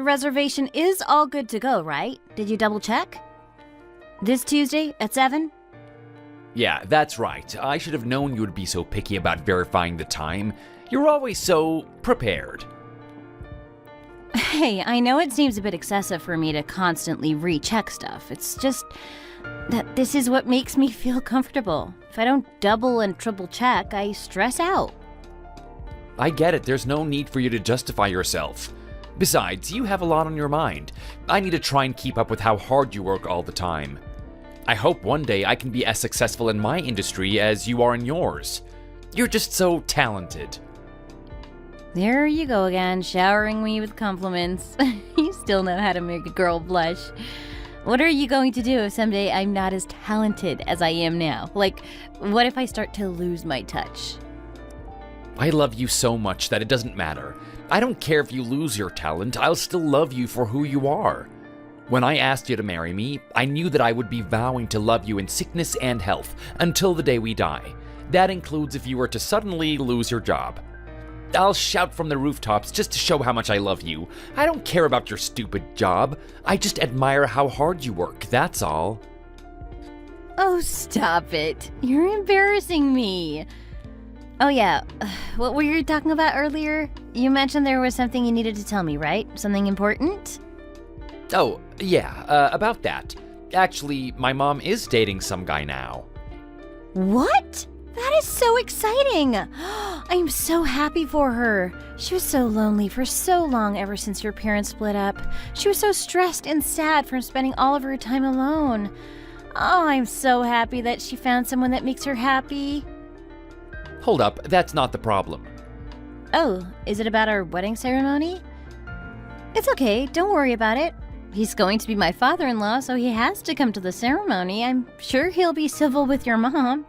the reservation is all good to go, right? Did you double check? This Tuesday at 7? Yeah, that's right. I should have known you would be so picky about verifying the time. You're always so prepared. Hey, I know it seems a bit excessive for me to constantly recheck stuff. It's just that this is what makes me feel comfortable. If I don't double and triple check, I stress out. I get it. There's no need for you to justify yourself. Besides, you have a lot on your mind. I need to try and keep up with how hard you work all the time. I hope one day I can be as successful in my industry as you are in yours. You're just so talented. There you go again, showering me with compliments. You still know how to make a girl blush. What are you going to do if someday I'm not as talented as I am now? Like, what if I start to lose my touch? I love you so much that it doesn't matter. I don't care if you lose your talent, I'll still love you for who you are. When I asked you to marry me, I knew that I would be vowing to love you in sickness and health until the day we die. That includes if you were to suddenly lose your job. I'll shout from the rooftops just to show how much I love you. I don't care about your stupid job. I just admire how hard you work, that's all. Oh, stop it. You're embarrassing me. Oh yeah, what were you talking about earlier? You mentioned there was something you needed to tell me, right? Something important? Oh, yeah, about that. Actually, my mom is dating some guy now. What? That is so exciting! I'm so happy for her. She was so lonely for so long ever since your parents split up. She was so stressed and sad from spending all of her time alone. Oh, I'm so happy that she found someone that makes her happy. Hold up, that's not the problem. Oh, is it about our wedding ceremony? It's okay, don't worry about it. He's going to be my father-in-law, so he has to come to the ceremony. I'm sure he'll be civil with your mom.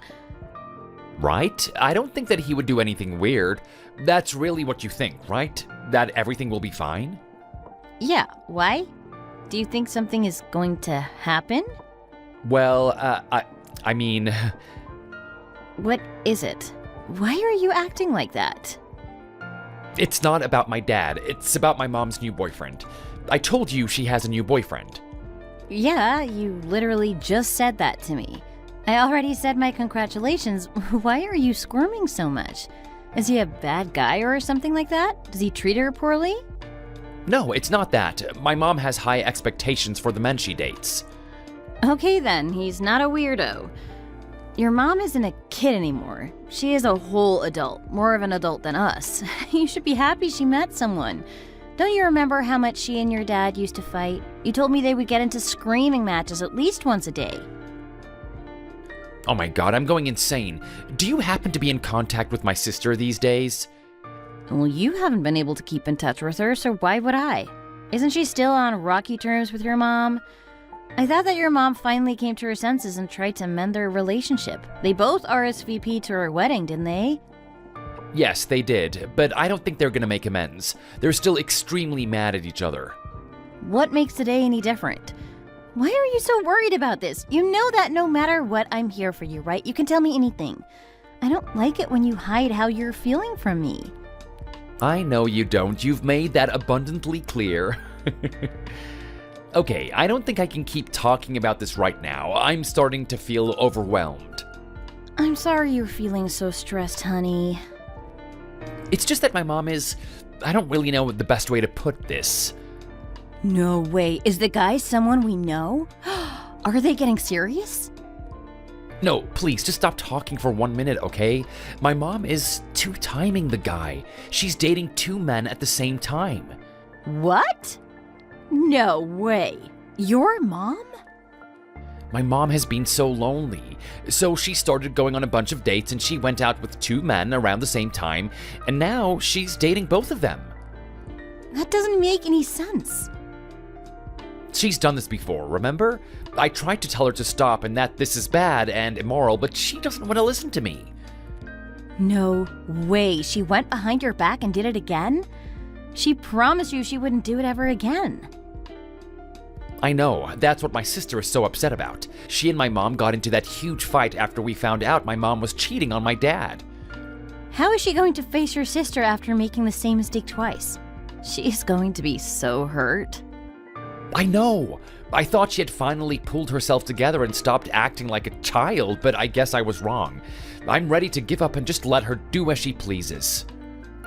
Right? I don't think that he would do anything weird. That's really what you think, right? That everything will be fine? Yeah, why? Do you think something is going to happen? Well, I mean... What is it? Why are you acting like that? It's not about my dad, it's about my mom's new boyfriend. I told you she has a new boyfriend. Yeah, you literally just said that to me. I already said my congratulations. Why are you squirming so much? Is he a bad guy or something like that? Does he treat her poorly? No, it's not that. My mom has high expectations for the men she dates. Okay then, he's not a weirdo. Your mom isn't a kid anymore. She is a whole adult, more of an adult than us. You should be happy she met someone. Don't you remember how much she and your dad used to fight? You told me they would get into screaming matches at least once a day. Oh my god, I'm going insane. Do you happen to be in contact with my sister these days? Well, you haven't been able to keep in touch with her, so why would I? Isn't she still on rocky terms with your mom? I thought that your mom finally came to her senses and tried to mend their relationship. They both RSVP'd to her wedding, didn't they? Yes, they did, but I don't think they're gonna make amends. They're still extremely mad at each other. What makes today any different? Why are you so worried about this? You know that no matter what, I'm here for you, right? You can tell me anything. I don't like it when you hide how you're feeling from me. I know you don't. You've made that abundantly clear. Okay, I don't think I can keep talking about this right now. I'm starting to feel overwhelmed. I'm sorry you're feeling so stressed, honey. It's just that my mom is... I don't really know the best way to put this. No way. Is the guy someone we know? Are they getting serious? No, please, just stop talking for 1 minute, okay? My mom is two-timing the guy. She's dating 2 men at the same time. What? No way. Your mom? My mom has been so lonely, so she started going on a bunch of dates and she went out with 2 men around the same time, and now she's dating both of them. That doesn't make any sense. She's done this before, remember? I tried to tell her to stop and that this is bad and immoral, but she doesn't want to listen to me. No way. She went behind your back and did it again? She promised you she wouldn't do it ever again. I know, that's what my sister is so upset about. She and my mom got into that huge fight after we found out my mom was cheating on my dad. How is she going to face your sister after making the same mistake twice? She's going to be so hurt. I know. I thought she had finally pulled herself together and stopped acting like a child, but I guess I was wrong. I'm ready to give up and just let her do as she pleases.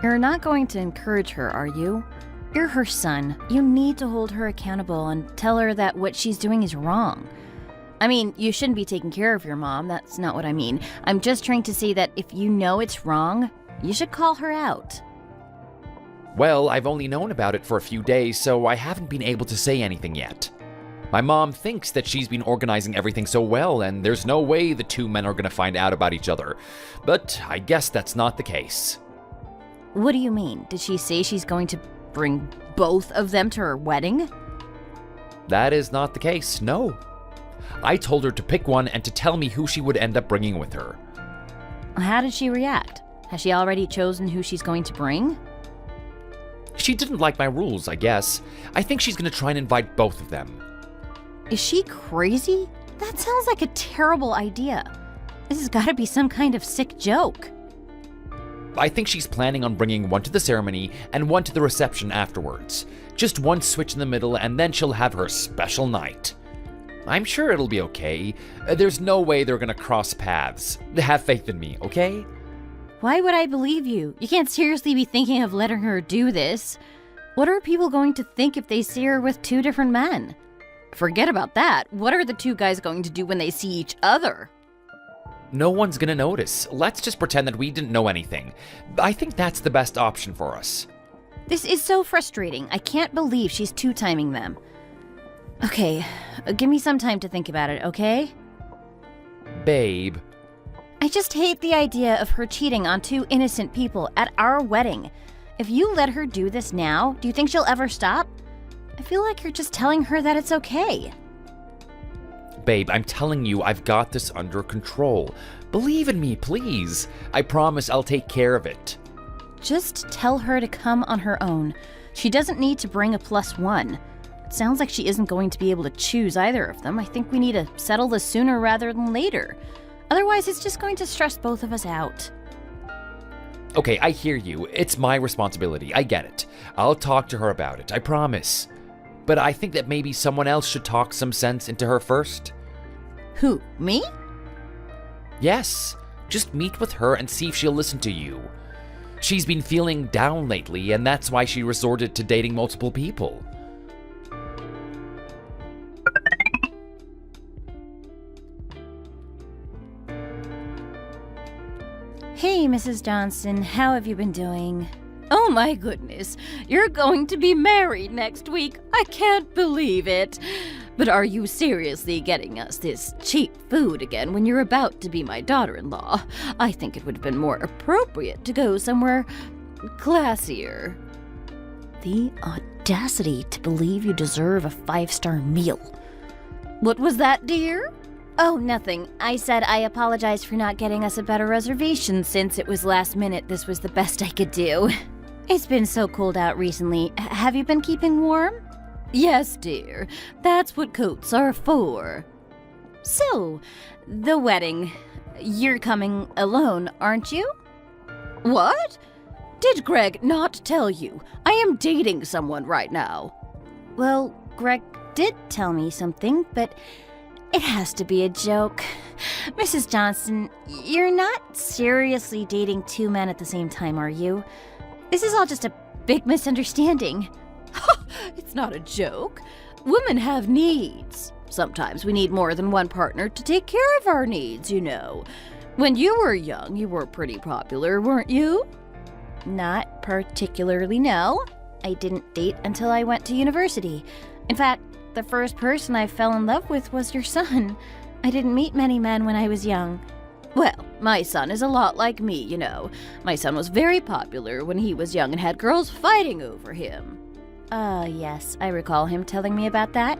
You're not going to encourage her, are you? You're her son. You need to hold her accountable and tell her that what she's doing is wrong. I mean, you shouldn't be taking care of your mom. That's not what I mean. I'm just trying to say that if you know it's wrong, you should call her out. Well, I've only known about it for a few days, so I haven't been able to say anything yet. My mom thinks that she's been organizing everything so well, and there's no way the two men are going to find out about each other. But I guess that's not the case. What do you mean? Did she say she's going to bring both of them to her wedding? That is not the case, no. I told her to pick one and to tell me who she would end up bringing with her. How did she react? Has she already chosen who she's going to bring? She didn't like my rules, I guess. I think she's going to try and invite both of them. Is she crazy? That sounds like a terrible idea. This has got to be some kind of sick joke. I think she's planning on bringing one to the ceremony and one to the reception afterwards. Just one switch in the middle, and then she'll have her special night. I'm sure it'll be okay. There's no way they're gonna cross paths. Have faith in me, okay? Why would I believe you? You can't seriously be thinking of letting her do this. What are people going to think if they see her with two different men? Forget about that. What are the two guys going to do when they see each other? No one's gonna notice. Let's just pretend that we didn't know anything. I think that's the best option for us. This is so frustrating. I can't believe she's two-timing them. Okay, give me some time to think about it, okay? Babe. I just hate the idea of her cheating on two innocent people at our wedding. If you let her do this now, do you think she'll ever stop? I feel like you're just telling her that it's okay. Babe, I'm telling you, I've got this under control. Believe in me, please. I promise I'll take care of it. Just tell her to come on her own. She doesn't need to bring a +1. It sounds like she isn't going to be able to choose either of them. I think we need to settle this sooner rather than later. Otherwise, it's just going to stress both of us out. Okay, I hear you. It's my responsibility. I get it. I'll talk to her about it, I promise. But I think that maybe someone else should talk some sense into her first. Who, me? Yes. Just meet with her and see if she'll listen to you. She's been feeling down lately, and that's why she resorted to dating multiple people. Hey, Mrs. Johnson, how have you been doing? Oh my goodness, you're going to be married next week. I can't believe it. But are you seriously getting us this cheap food again when you're about to be my daughter-in-law? I think it would have been more appropriate to go somewhere classier. The audacity to believe you deserve a 5-star meal. What was that, dear? Oh, nothing. I said I apologize for not getting us a better reservation since it was last minute. This was the best I could do. It's been so cold out recently. Have you been keeping warm? Yes, dear. That's what coats are for. So, the wedding. You're coming alone, aren't you? What? Did Greg not tell you? I am dating someone right now. Well, Greg did tell me something, but it has to be a joke. Mrs. Johnson, you're not seriously dating two men at the same time, are you? This is all just a big misunderstanding. It's not a joke. Women have needs. Sometimes we need more than one partner to take care of our needs, you know. When you were young, you were pretty popular, weren't you? Not particularly, no. I didn't date until I went to university. In fact, the first person I fell in love with was your son. I didn't meet many men when I was young. Well, my son is a lot like me, you know. My son was very popular when he was young and had girls fighting over him. Yes, I recall him telling me about that.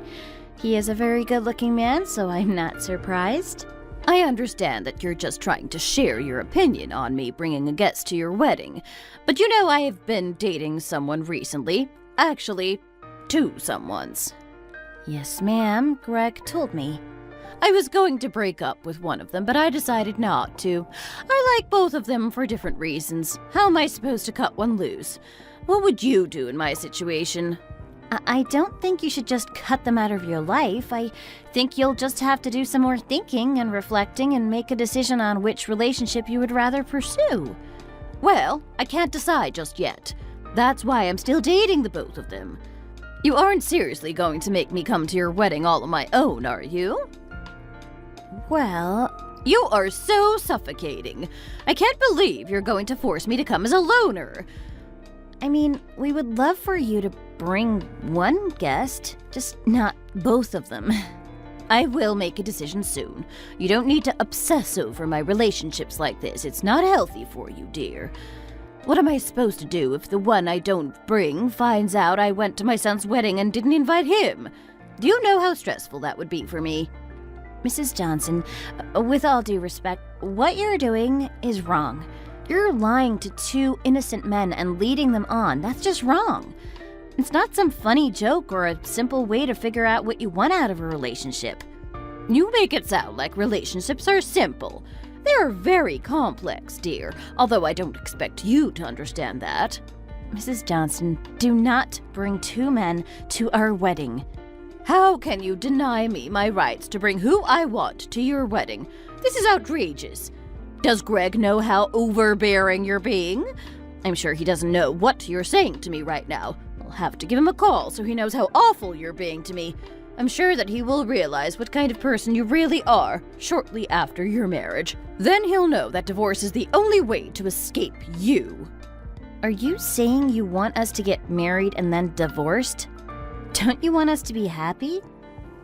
He is a very good-looking man, so I'm not surprised. I understand that you're just trying to share your opinion on me bringing a guest to your wedding. But you know I have been dating someone recently. Actually, two someones. Yes, ma'am. Greg told me. I was going to break up with one of them, but I decided not to. I like both of them for different reasons. How am I supposed to cut one loose? What would you do in my situation? I don't think you should just cut them out of your life. I think you'll just have to do some more thinking and reflecting and make a decision on which relationship you would rather pursue. Well, I can't decide just yet. That's why I'm still dating the both of them. You aren't seriously going to make me come to your wedding all on my own, are you? Well, you are so suffocating. I can't believe you're going to force me to come as a loner. I mean, we would love for you to bring one guest, just not both of them. I will make a decision soon. You don't need to obsess over my relationships like this. It's not healthy for you, dear. What am I supposed to do if the one I don't bring finds out I went to my son's wedding and didn't invite him? Do you know how stressful that would be for me? Mrs. Johnson, with all due respect, what you're doing is wrong. You're lying to two innocent men and leading them on. That's just wrong. It's not some funny joke or a simple way to figure out what you want out of a relationship. You make it sound like relationships are simple. They're very complex, dear, although I don't expect you to understand that. Mrs. Johnson, do not bring two men to our wedding. How can you deny me my rights to bring who I want to your wedding? This is outrageous. Does Greg know how overbearing you're being? I'm sure he doesn't know what you're saying to me right now. I'll have to give him a call so he knows how awful you're being to me. I'm sure that he will realize what kind of person you really are shortly after your marriage. Then he'll know that divorce is the only way to escape you. Are you saying you want us to get married and then divorced? Don't you want us to be happy?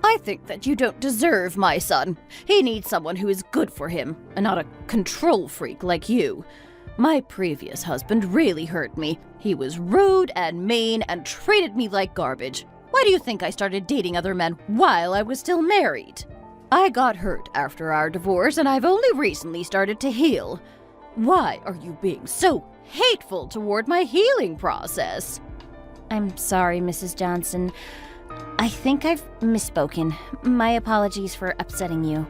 I think that you don't deserve my son. He needs someone who is good for him, and not a control freak like you. My previous husband really hurt me. He was rude and mean and treated me like garbage. Why do you think I started dating other men while I was still married? I got hurt after our divorce, and I've only recently started to heal. Why are you being so hateful toward my healing process? I'm sorry, Mrs. Johnson. I think I've misspoken. My apologies for upsetting you.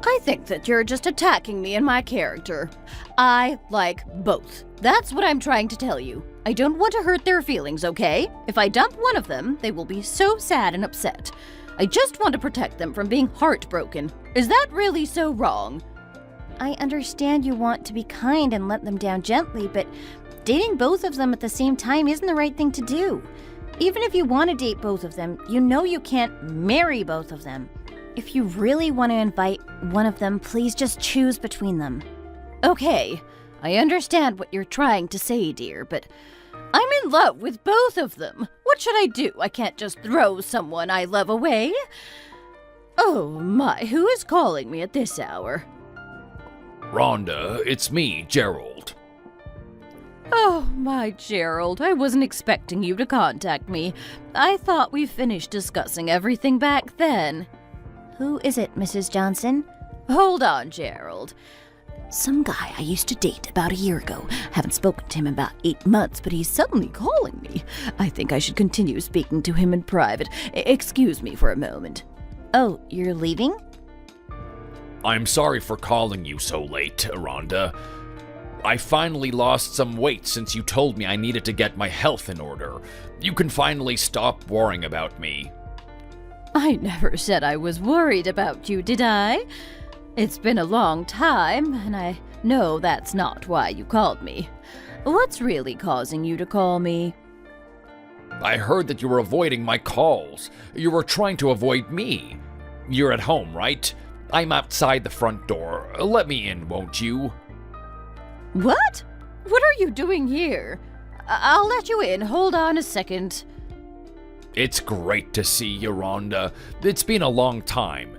I think that you're just attacking me and my character. I like both. That's what I'm trying to tell you. I don't want to hurt their feelings, okay? If I dump one of them, they will be so sad and upset. I just want to protect them from being heartbroken. Is that really so wrong? I understand you want to be kind and let them down gently, but dating both of them at the same time isn't the right thing to do. Even if you want to date both of them, you know you can't marry both of them. If you really want to invite one of them, please just choose between them. Okay, I understand what you're trying to say, dear, but I'm in love with both of them. What should I do? I can't just throw someone I love away. Oh my, who is calling me at this hour? Rhonda, it's me, Gerald. Oh, my Gerald, I wasn't expecting you to contact me. I thought we finished discussing everything back then. Who is it, Mrs. Johnson? Hold on, Gerald. Some guy I used to date about a year ago. Haven't spoken to him in about 8 months, but he's suddenly calling me. I think I should continue speaking to him in private. Excuse me for a moment. Oh, you're leaving? I'm sorry for calling you so late, Rhonda. I finally lost some weight since you told me I needed to get my health in order. You can finally stop worrying about me. I never said I was worried about you, did I? It's been a long time, and I know that's not why you called me. What's really causing you to call me? I heard that you were avoiding my calls. You were trying to avoid me. You're at home, right? I'm outside the front door. Let me in, won't you? What? What are you doing here? I'll let you in. Hold on a second. It's great to see you, Rhonda. It's been a long time.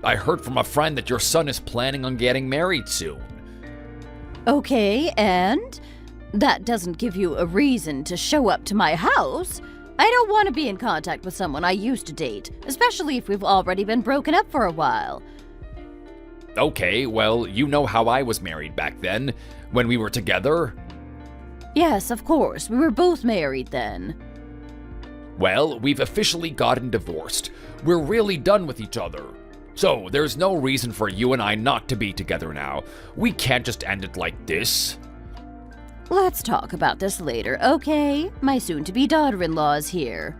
I heard from a friend that your son is planning on getting married soon. Okay, and? That doesn't give you a reason to show up to my house. I don't want to be in contact with someone I used to date, especially if we've already been broken up for a while. Okay, well, you know how I was married back then, when we were together. Yes, of course. We were both married then. Well, we've officially gotten divorced. We're really done with each other. So, there's no reason for you and I not to be together now. We can't just end it like this. Let's talk about this later, okay? My soon-to-be daughter-in-law is here.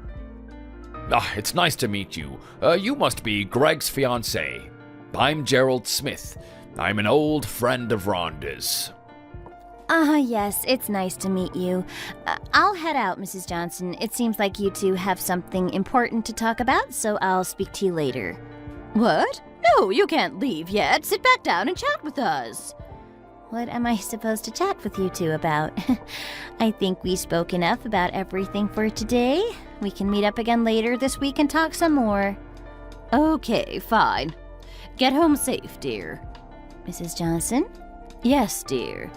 It's nice to meet you. You must be Greg's fiancé. I'm Gerald Smith. I'm an old friend of Rhonda's. Yes, it's nice to meet you. I'll head out, Mrs. Johnson. It seems like you two have something important to talk about, so I'll speak to you later. What? No, you can't leave yet. Sit back down and chat with us. What am I supposed to chat with you two about? I think we spoke enough about everything for today. We can meet up again later this week and talk some more. Okay, fine. Get home safe, dear. Mrs. Johnson? Yes, dear.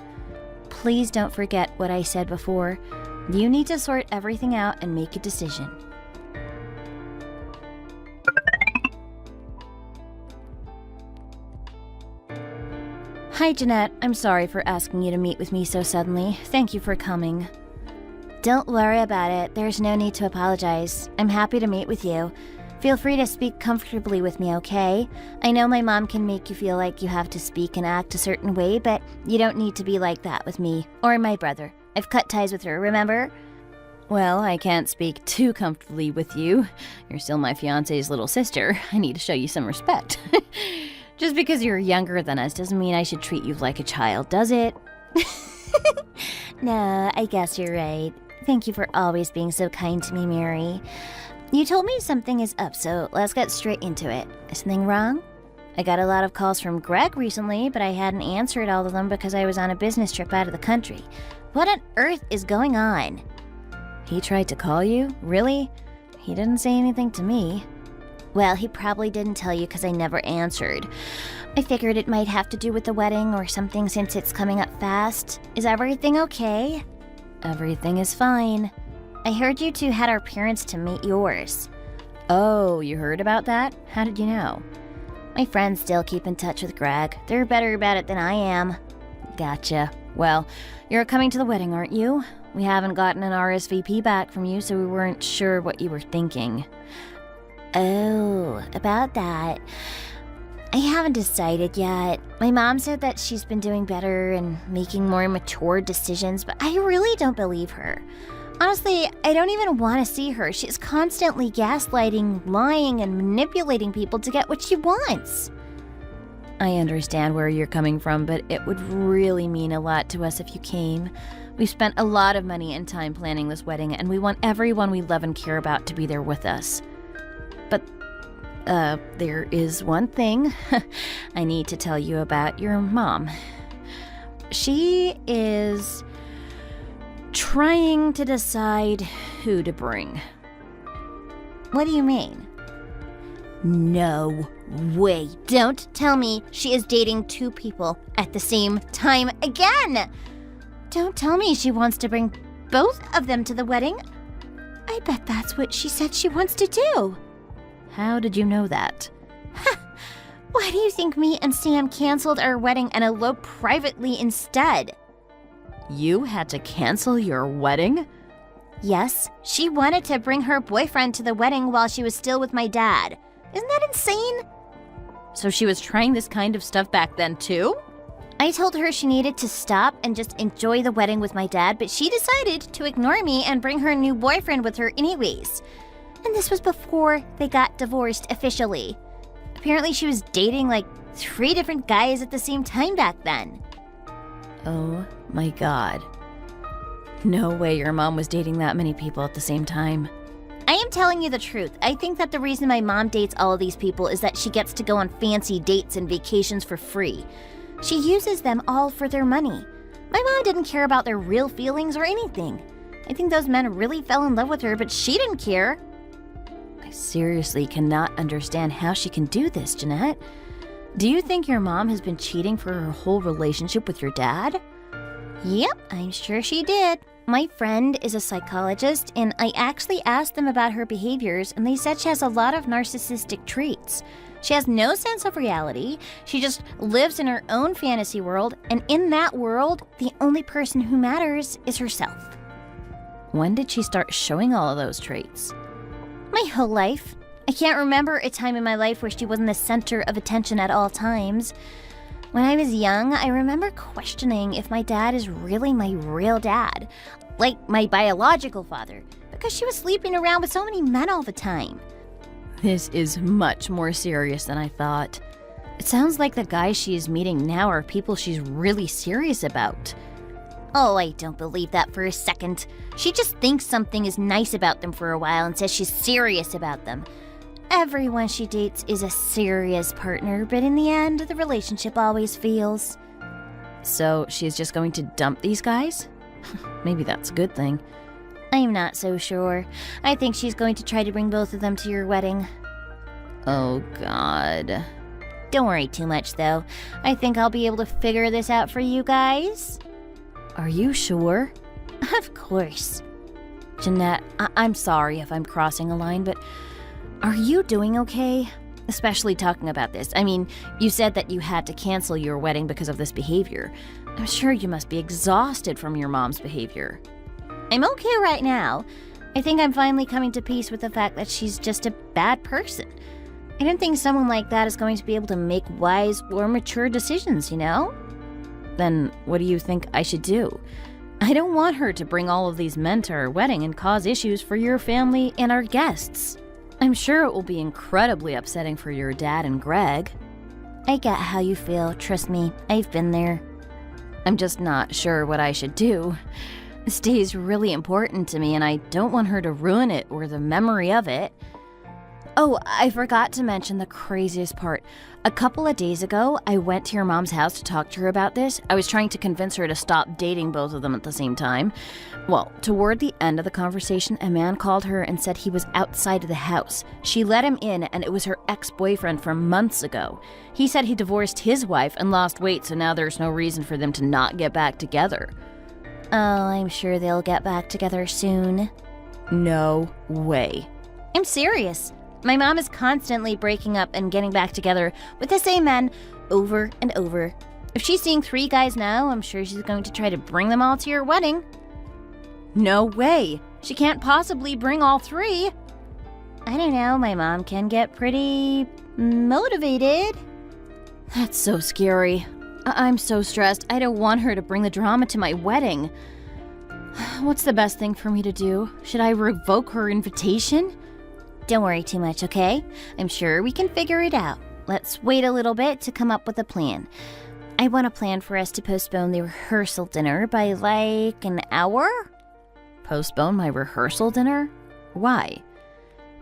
Please don't forget what I said before. You need to sort everything out and make a decision. Hi, Jeanette. I'm sorry for asking you to meet with me so suddenly. Thank you for coming. Don't worry about it. There's no need to apologize. I'm happy to meet with you. Feel free to speak comfortably with me, okay? I know my mom can make you feel like you have to speak and act a certain way, but you don't need to be like that with me or my brother. I've cut ties with her, remember? Well, I can't speak too comfortably with you. You're still my fiancé's little sister. I need to show you some respect. Just because you're younger than us doesn't mean I should treat you like a child, does it? No, I guess you're right. Thank you for always being so kind to me, Mary. You told me something is up, so let's get straight into it. Is something wrong? I got a lot of calls from Greg recently, but I hadn't answered all of them because I was on a business trip out of the country. What on earth is going on? He tried to call you? Really? He didn't say anything to me. Well, he probably didn't tell you because I never answered. I figured it might have to do with the wedding or something since it's coming up fast. Is everything okay? Everything is fine. I heard you two had our parents to meet yours. Oh, you heard about that? How did you know? My friends still keep in touch with Greg. They're better about it than I am. Gotcha. Well, you're coming to the wedding, aren't you? We haven't gotten an RSVP back from you, so we weren't sure what you were thinking. Oh, about that. I haven't decided yet. My mom said that she's been doing better and making more mature decisions, but I really don't believe her. Honestly, I don't even want to see her. She's constantly gaslighting, lying, and manipulating people to get what she wants. I understand where you're coming from, but it would really mean a lot to us if you came. We've spent a lot of money and time planning this wedding, and we want everyone we love and care about to be there with us. But, there is one thing I need to tell you about your mom. She is trying to decide who to bring. What do you mean? No way. Don't tell me she is dating two people at the same time again. Don't tell me she wants to bring both of them to the wedding. I bet that's what she said she wants to do. How did you know that? Why do you think me and Sam canceled our wedding and eloped privately instead? You had to cancel your wedding? Yes, she wanted to bring her boyfriend to the wedding while she was still with my dad. Isn't that insane? So she was trying this kind of stuff back then too? I told her she needed to stop and just enjoy the wedding with my dad, but she decided to ignore me and bring her new boyfriend with her anyways. And this was before they got divorced officially. Apparently she was dating like 3 different guys at the same time back then. Oh my god. No way your mom was dating that many people at the same time. I am telling you the truth. I think that the reason my mom dates all of these people is that she gets to go on fancy dates and vacations for free. She uses them all for their money. My mom didn't care about their real feelings or anything. I think those men really fell in love with her, but she didn't care. I seriously cannot understand how she can do this, Jeanette. Do you think your mom has been cheating for her whole relationship with your dad? Yep, I'm sure she did. My friend is a psychologist, and I actually asked them about her behaviors, and they said she has a lot of narcissistic traits. She has no sense of reality. She just lives in her own fantasy world, and in that world, the only person who matters is herself. When did she start showing all of those traits? My whole life. I can't remember a time in my life where she wasn't the center of attention at all times. When I was young, I remember questioning if my dad is really my real dad, like my biological father, because she was sleeping around with so many men all the time. This is much more serious than I thought. It sounds like the guys she is meeting now are people she's really serious about. Oh, I don't believe that for a second. She just thinks something is nice about them for a while and says she's serious about them. Everyone she dates is a serious partner, but in the end, the relationship always fails. So she's just going to dump these guys? Maybe that's a good thing. I'm not so sure. I think she's going to try to bring both of them to your wedding. Oh, God. Don't worry too much, though. I think I'll be able to figure this out for you guys. Are you sure? Of course. Jeanette, I'm sorry if I'm crossing a line, but are you doing okay? Especially talking about this. I mean, you said that you had to cancel your wedding because of this behavior. I'm sure you must be exhausted from your mom's behavior. I'm okay right now. I think I'm finally coming to peace with the fact that she's just a bad person. I don't think someone like that is going to be able to make wise or mature decisions, you know? Then what do you think I should do? I don't want her to bring all of these men to our wedding and cause issues for your family and our guests. I'm sure it will be incredibly upsetting for your dad and Greg. I get how you feel, trust me, I've been there. I'm just not sure what I should do. This day is really important to me and I don't want her to ruin it or the memory of it. Oh, I forgot to mention the craziest part. A couple of days ago, I went to your mom's house to talk to her about this. I was trying to convince her to stop dating both of them at the same time. Well, toward the end of the conversation, a man called her and said he was outside of the house. She let him in, and it was her ex-boyfriend from months ago. He said he divorced his wife and lost weight, so now there's no reason for them to not get back together. Oh, I'm sure they'll get back together soon. No way. I'm serious. My mom is constantly breaking up and getting back together with the same men over and over. If she's seeing 3 guys now, I'm sure she's going to try to bring them all to your wedding. No way! She can't possibly bring all 3. I don't know, my mom can get pretty motivated. That's so scary. I'm so stressed. I don't want her to bring the drama to my wedding. What's the best thing for me to do? Should I revoke her invitation? Don't worry too much, okay? I'm sure we can figure it out. Let's wait a little bit to come up with a plan. I want a plan for us to postpone the rehearsal dinner by like an hour? Postpone my rehearsal dinner? Why?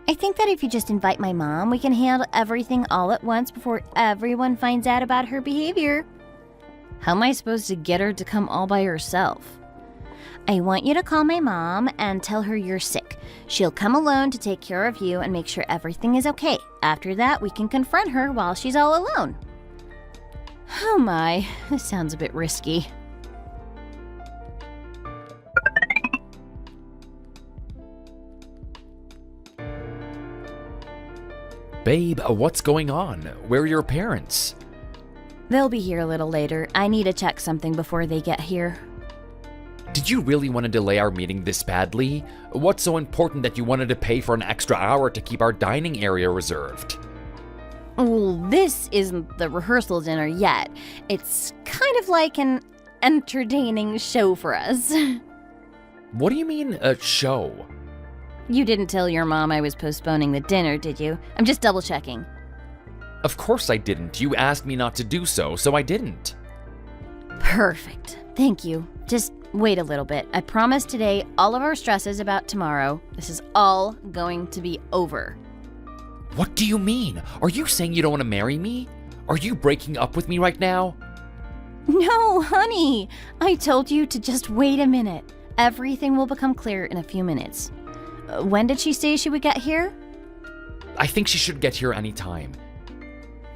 I think that if you just invite my mom, we can handle everything all at once before everyone finds out about her behavior. How am I supposed to get her to come all by herself? I want you to call my mom and tell her you're sick. She'll come alone to take care of you and make sure everything is okay. After that, we can confront her while she's all alone. Oh my, this sounds a bit risky. Babe, what's going on? Where are your parents? They'll be here a little later. I need to check something before they get here. Did you really want to delay our meeting this badly? What's so important that you wanted to pay for an extra hour to keep our dining area reserved? Well, this isn't the rehearsal dinner yet. It's kind of like an entertaining show for us. What do you mean, a show? You didn't tell your mom I was postponing the dinner, did you? I'm just double checking. Of course I didn't. You asked me not to do so, so I didn't. Perfect. Thank you. Just wait a little bit. I promise today all of our stress is about tomorrow. This is all going to be over. What do you mean? Are you saying you don't want to marry me? Are you breaking up with me right now? No, honey. I told you to just wait a minute. Everything will become clear in a few minutes. When did she say she would get here? I think she should get here anytime.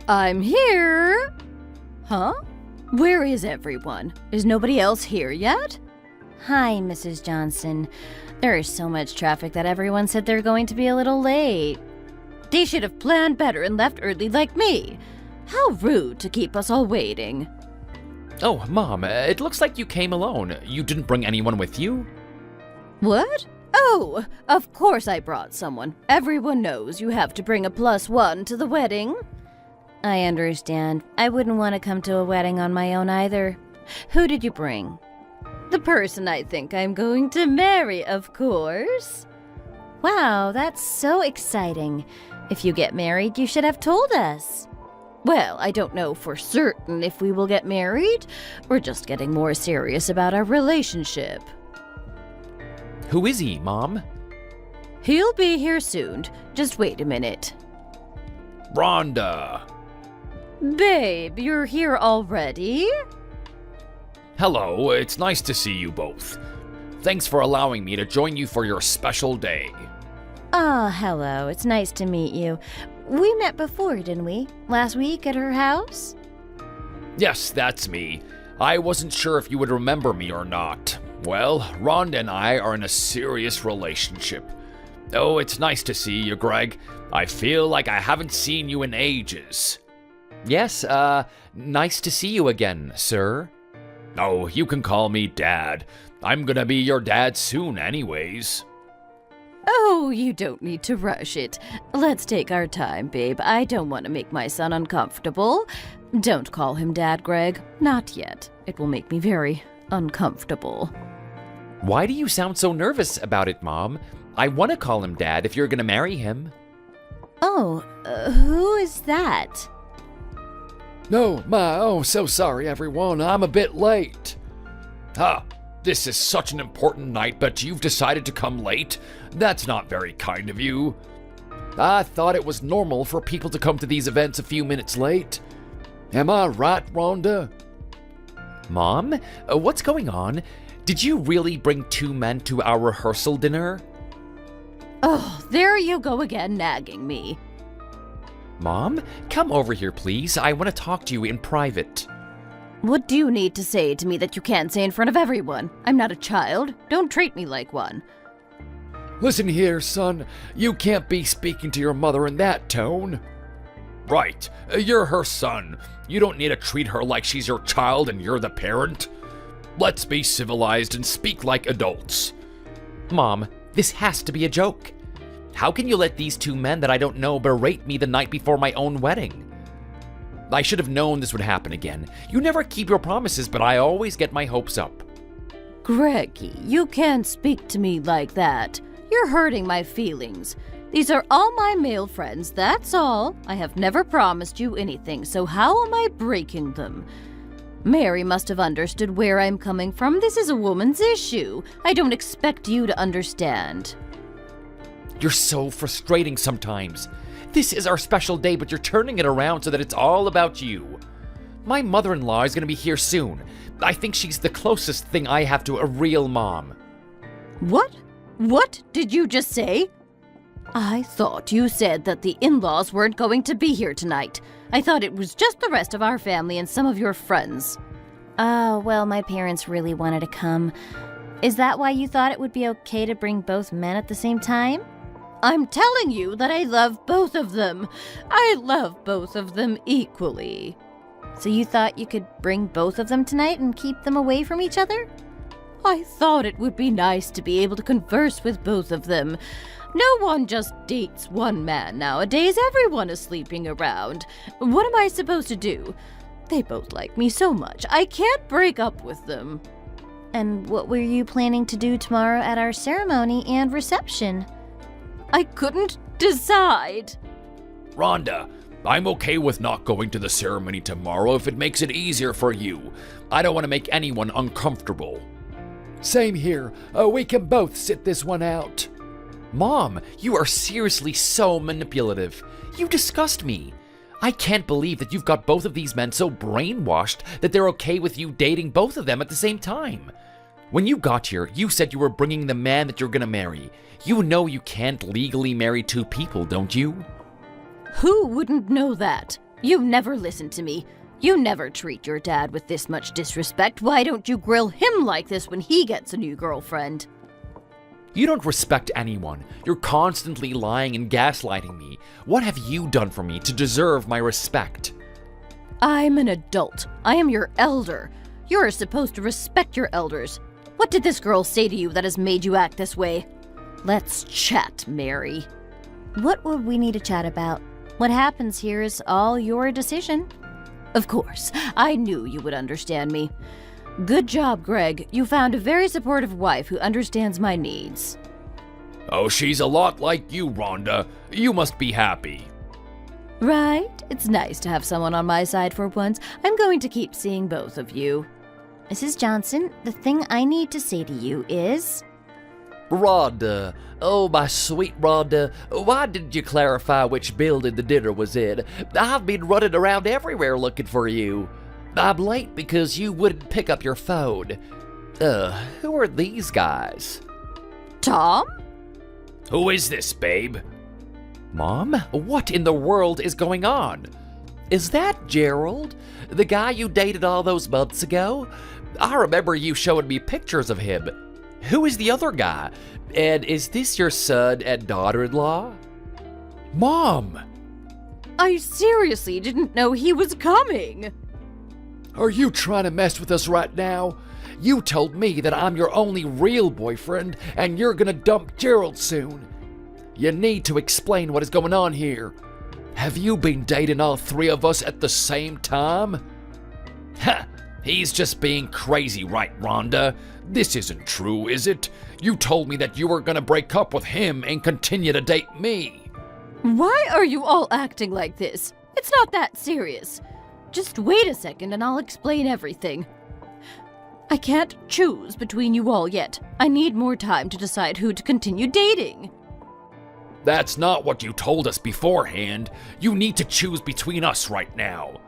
I'm here. Huh? Where is everyone? Is nobody else here yet? Hi, Mrs. Johnson. There is so much traffic that everyone said they're going to be a little late. They should have planned better and left early like me. How rude to keep us all waiting. Oh, Mom, it looks like you came alone. You didn't bring anyone with you? What? Oh, of course I brought someone. Everyone knows you have to bring a +1 to the wedding. I understand. I wouldn't want to come to a wedding on my own either. Who did you bring? The person I think I'm going to marry, of course. Wow, that's so exciting. If you get married, you should have told us. Well, I don't know for certain if we will get married. We're just getting more serious about our relationship. Who is he, Mom? He'll be here soon. Just wait a minute. Rhonda! Babe, you're here already? Hello, it's nice to see you both. Thanks for allowing me to join you for your special day. Oh, hello. It's nice to meet you. We met before, didn't we? Last week at her house? Yes, that's me. I wasn't sure if you would remember me or not. Well, Rhonda and I are in a serious relationship. Oh, it's nice to see you, Greg. I feel like I haven't seen you in ages. Yes, nice to see you again, sir. Oh, you can call me Dad. I'm gonna be your dad soon anyways. Oh, you don't need to rush it. Let's take our time, babe. I don't want to make my son uncomfortable. Don't call him Dad, Greg. Not yet. It will make me very uncomfortable. Why do you sound so nervous about it, Mom? I want to call him Dad if you're gonna marry him. Oh, who is that? So sorry, everyone. I'm a bit late. This is such an important night, but you've decided to come late? That's not very kind of you. I thought it was normal for people to come to these events a few minutes late. Am I right, Rhonda? Mom, what's going on? Did you really bring two men to our rehearsal dinner? Oh, there you go again, nagging me. Mom, come over here, please. I want to talk to you in private. What do you need to say to me that you can't say in front of everyone? I'm not a child. Don't treat me like one. Listen here, son. You can't be speaking to your mother in that tone. Right. You're her son. You don't need to treat her like she's your child and you're the parent. Let's be civilized and speak like adults. Mom, this has to be a joke. How can you let these two men that I don't know berate me the night before my own wedding? I should have known this would happen again. You never keep your promises, but I always get my hopes up. Greggy, you can't speak to me like that. You're hurting my feelings. These are all my male friends, that's all. I have never promised you anything, so how am I breaking them? Mary must have understood where I'm coming from. This is a woman's issue. I don't expect you to understand. You're so frustrating sometimes. This is our special day, but you're turning it around so that it's all about you. My mother-in-law is going to be here soon. I think she's the closest thing I have to a real mom. What? What did you just say? I thought you said that the in-laws weren't going to be here tonight. I thought it was just the rest of our family and some of your friends. Oh, well, my parents really wanted to come. Is that why you thought it would be okay to bring both men at the same time? I'm telling you that I love both of them. I love both of them equally. So you thought you could bring both of them tonight and keep them away from each other? I thought it would be nice to be able to converse with both of them. No one just dates one man nowadays. Everyone is sleeping around. What am I supposed to do? They both like me so much. I can't break up with them. And what were you planning to do tomorrow at our ceremony and reception? I couldn't decide. Rhonda, I'm okay with not going to the ceremony tomorrow if it makes it easier for you. I don't want to make anyone uncomfortable. Same here. We can both sit this one out. Mom, you are seriously so manipulative. You disgust me. I can't believe that you've got both of these men so brainwashed that they're okay with you dating both of them at the same time. When you got here, you said you were bringing the man that you're gonna marry. You know you can't legally marry two people, don't you? Who wouldn't know that? You never listen to me. You never treat your dad with this much disrespect. Why don't you grill him like this when he gets a new girlfriend? You don't respect anyone. You're constantly lying and gaslighting me. What have you done for me to deserve my respect? I'm an adult. I am your elder. You're supposed to respect your elders. What did this girl say to you that has made you act this way? Let's chat, Mary. What would we need to chat about? What happens here is all your decision. Of course, I knew you would understand me. Good job, Greg. You found a very supportive wife who understands my needs. Oh, she's a lot like you, Rhonda. You must be happy. Right? It's nice to have someone on my side for once. I'm going to keep seeing both of you. Mrs. Johnson, the thing I need to say to you is... Rhonda, oh my sweet Rhonda, why didn't you clarify which building the dinner was in? I've been running around everywhere looking for you. I'm late because you wouldn't pick up your phone. Who are these guys? Tom? Who is this, babe? Mom, what in the world is going on? Is that Gerald? The guy you dated all those months ago? I remember you showing me pictures of him. Who is the other guy? And is this your son and daughter-in-law? Mom! I seriously didn't know he was coming. Are you trying to mess with us right now? You told me that I'm your only real boyfriend and you're gonna dump Gerald soon. You need to explain what is going on here. Have you been dating all three of us at the same time? Ha! He's just being crazy, right, Rhonda? This isn't true, is it? You told me that you were gonna break up with him and continue to date me. Why are you all acting like this? It's not that serious. Just wait a second and I'll explain everything. I can't choose between you all yet. I need more time to decide who to continue dating. That's not what you told us beforehand. You need to choose between us right now.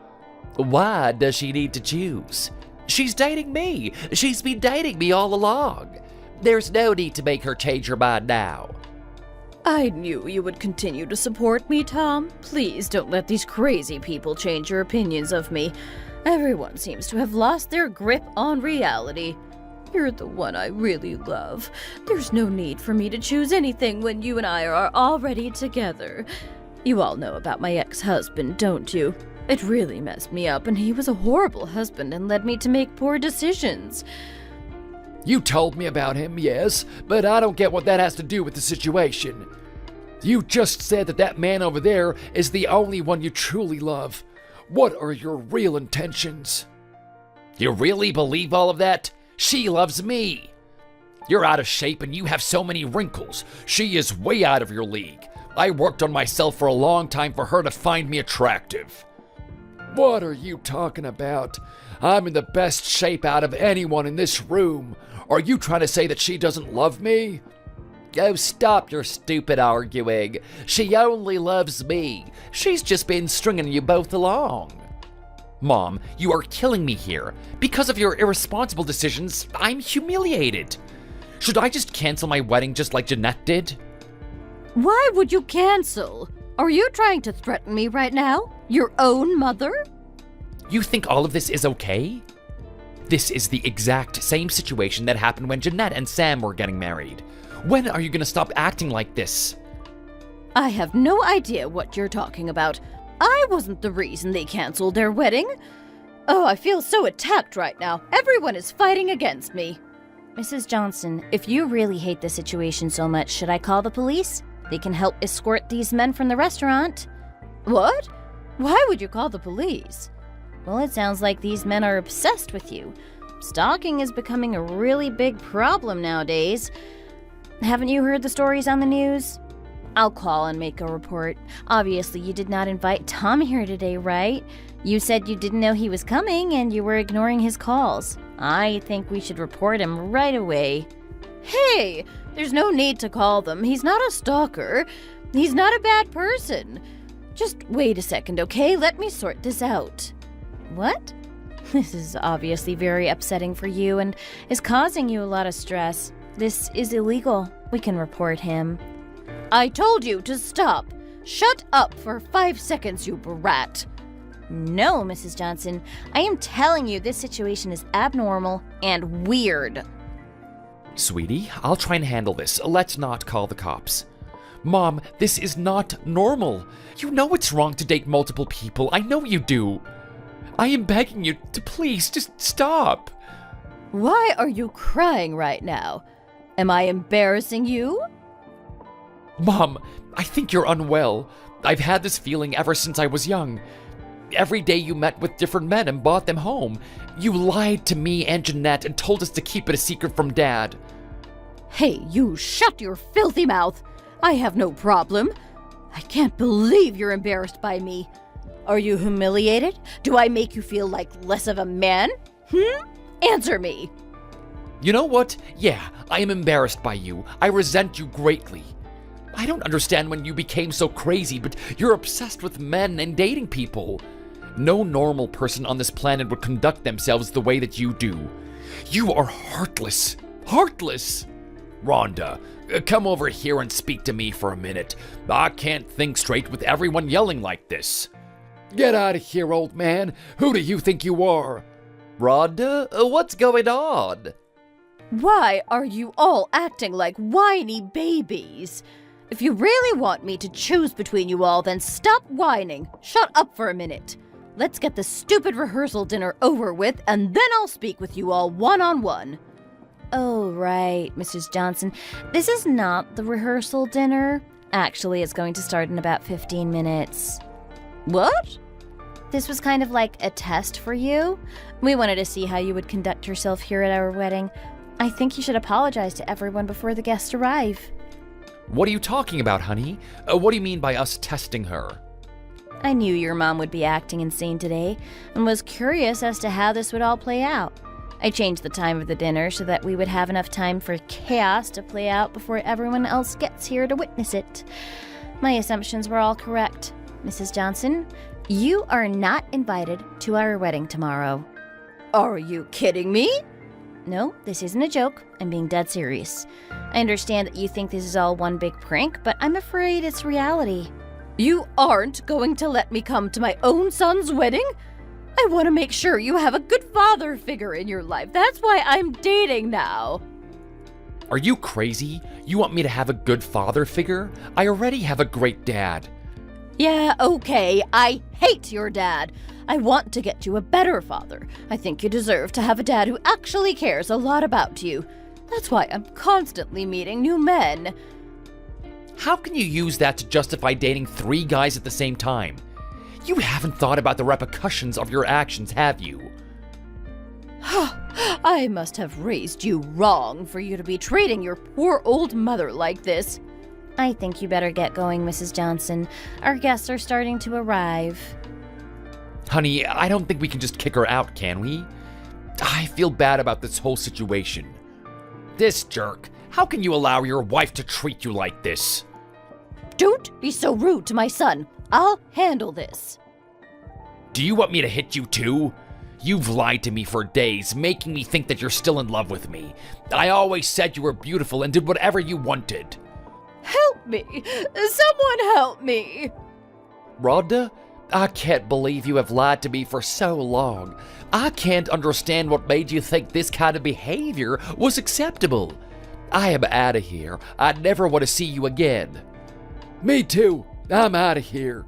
Why does she need to choose? She's dating me. She's been dating me all along. There's no need to make her change her mind now. I knew you would continue to support me, Tom. Please don't let these crazy people change your opinions of me. Everyone seems to have lost their grip on reality. You're the one I really love. There's no need for me to choose anything when you and I are already together. You all know about my ex-husband, don't you? It really messed me up, and he was a horrible husband and led me to make poor decisions. You told me about him, yes, but I don't get what that has to do with the situation. You just said that that man over there is the only one you truly love. What are your real intentions? You really believe all of that? She loves me. You're out of shape and you have so many wrinkles. She is way out of your league. I worked on myself for a long time for her to find me attractive. What are you talking about? I'm in the best shape out of anyone in this room. Are you trying to say that she doesn't love me? Oh, stop your stupid arguing. She only loves me. She's just been stringing you both along. Mom, you are killing me here. Because of your irresponsible decisions, I'm humiliated. Should I just cancel my wedding just like Jeanette did? Why would you cancel? Are you trying to threaten me right now? Your own mother? You think all of this is okay? This is the exact same situation that happened when Jeanette and Sam were getting married. When are you gonna stop acting like this? I have no idea what you're talking about. I wasn't the reason they canceled their wedding. Oh, I feel so attacked right now. Everyone is fighting against me. Mrs. Johnson, if you really hate the situation so much, should I call the police? They can help escort these men from the restaurant. What? Why would you call the police? Well, it sounds like these men are obsessed with you. Stalking is becoming a really big problem nowadays. Haven't you heard the stories on the news? I'll call and make a report. Obviously, you did not invite Tom here today, right? You said you didn't know he was coming and you were ignoring his calls. I think we should report him right away. Hey, there's no need to call them. He's not a stalker. He's not a bad person. Just wait a second, okay? Let me sort this out. What? This is obviously very upsetting for you and is causing you a lot of stress. This is illegal. We can report him. I told you to stop. Shut up for 5 seconds, you brat. No, Mrs. Johnson. I am telling you this situation is abnormal and weird. Sweetie, I'll try and handle this. Let's not call the cops. Mom, this is not normal. You know it's wrong to date multiple people. I know you do. I am begging you to please just stop. Why are you crying right now? Am I embarrassing you? Mom, I think you're unwell. I've had this feeling ever since I was young. Every day you met with different men and brought them home. You lied to me and Jeanette and told us to keep it a secret from Dad. Hey, you shut your filthy mouth. I have no problem. I can't believe you're embarrassed by me. Are you humiliated? Do I make you feel like less of a man? Answer me. You know what? Yeah, I am embarrassed by you. I resent you greatly. I don't understand when you became so crazy, but you're obsessed with men and dating people. No normal person on this planet would conduct themselves the way that you do. You are heartless. Heartless! Rhonda, come over here and speak to me for a minute. I can't think straight with everyone yelling like this. Get out of here, old man. Who do you think you are? Rhonda, what's going on? Why are you all acting like whiny babies? If you really want me to choose between you all, then stop whining. Shut up for a minute. Let's get this stupid rehearsal dinner over with, and then I'll speak with you all one-on-one. Oh, right, Mrs. Johnson. This is not the rehearsal dinner. Actually, it's going to start in about 15 minutes. What? This was kind of like a test for you. We wanted to see how you would conduct yourself here at our wedding. I think you should apologize to everyone before the guests arrive. What are you talking about, honey? What do you mean by us testing her? I knew your mom would be acting insane today and was curious as to how this would all play out. I changed the time of the dinner so that we would have enough time for chaos to play out before everyone else gets here to witness it. My assumptions were all correct. Mrs. Johnson, you are not invited to our wedding tomorrow. Are you kidding me? No, this isn't a joke. I'm being dead serious. I understand that you think this is all one big prank, but I'm afraid it's reality. You aren't going to let me come to my own son's wedding? I want to make sure you have a good father figure in your life. That's why I'm dating now. Are you crazy? You want me to have a good father figure? I already have a great dad. Yeah, okay. I hate your dad. I want to get you a better father. I think you deserve to have a dad who actually cares a lot about you. That's why I'm constantly meeting new men. How can you use that to justify dating 3 guys at the same time? You haven't thought about the repercussions of your actions, have you? I must have raised you wrong for you to be treating your poor old mother like this. I think you better get going, Mrs. Johnson. Our guests are starting to arrive. Honey, I don't think we can just kick her out, can we? I feel bad about this whole situation. This jerk, how can you allow your wife to treat you like this? Don't be so rude to my son. I'll handle this. Do you want me to hit you too? You've lied to me for days, making me think that you're still in love with me. I always said you were beautiful and did whatever you wanted. Help me! Someone help me! Rhonda, I can't believe you have lied to me for so long. I can't understand what made you think this kind of behavior was acceptable. I am out of here. I never want to see you again. Me too. I'm out of here.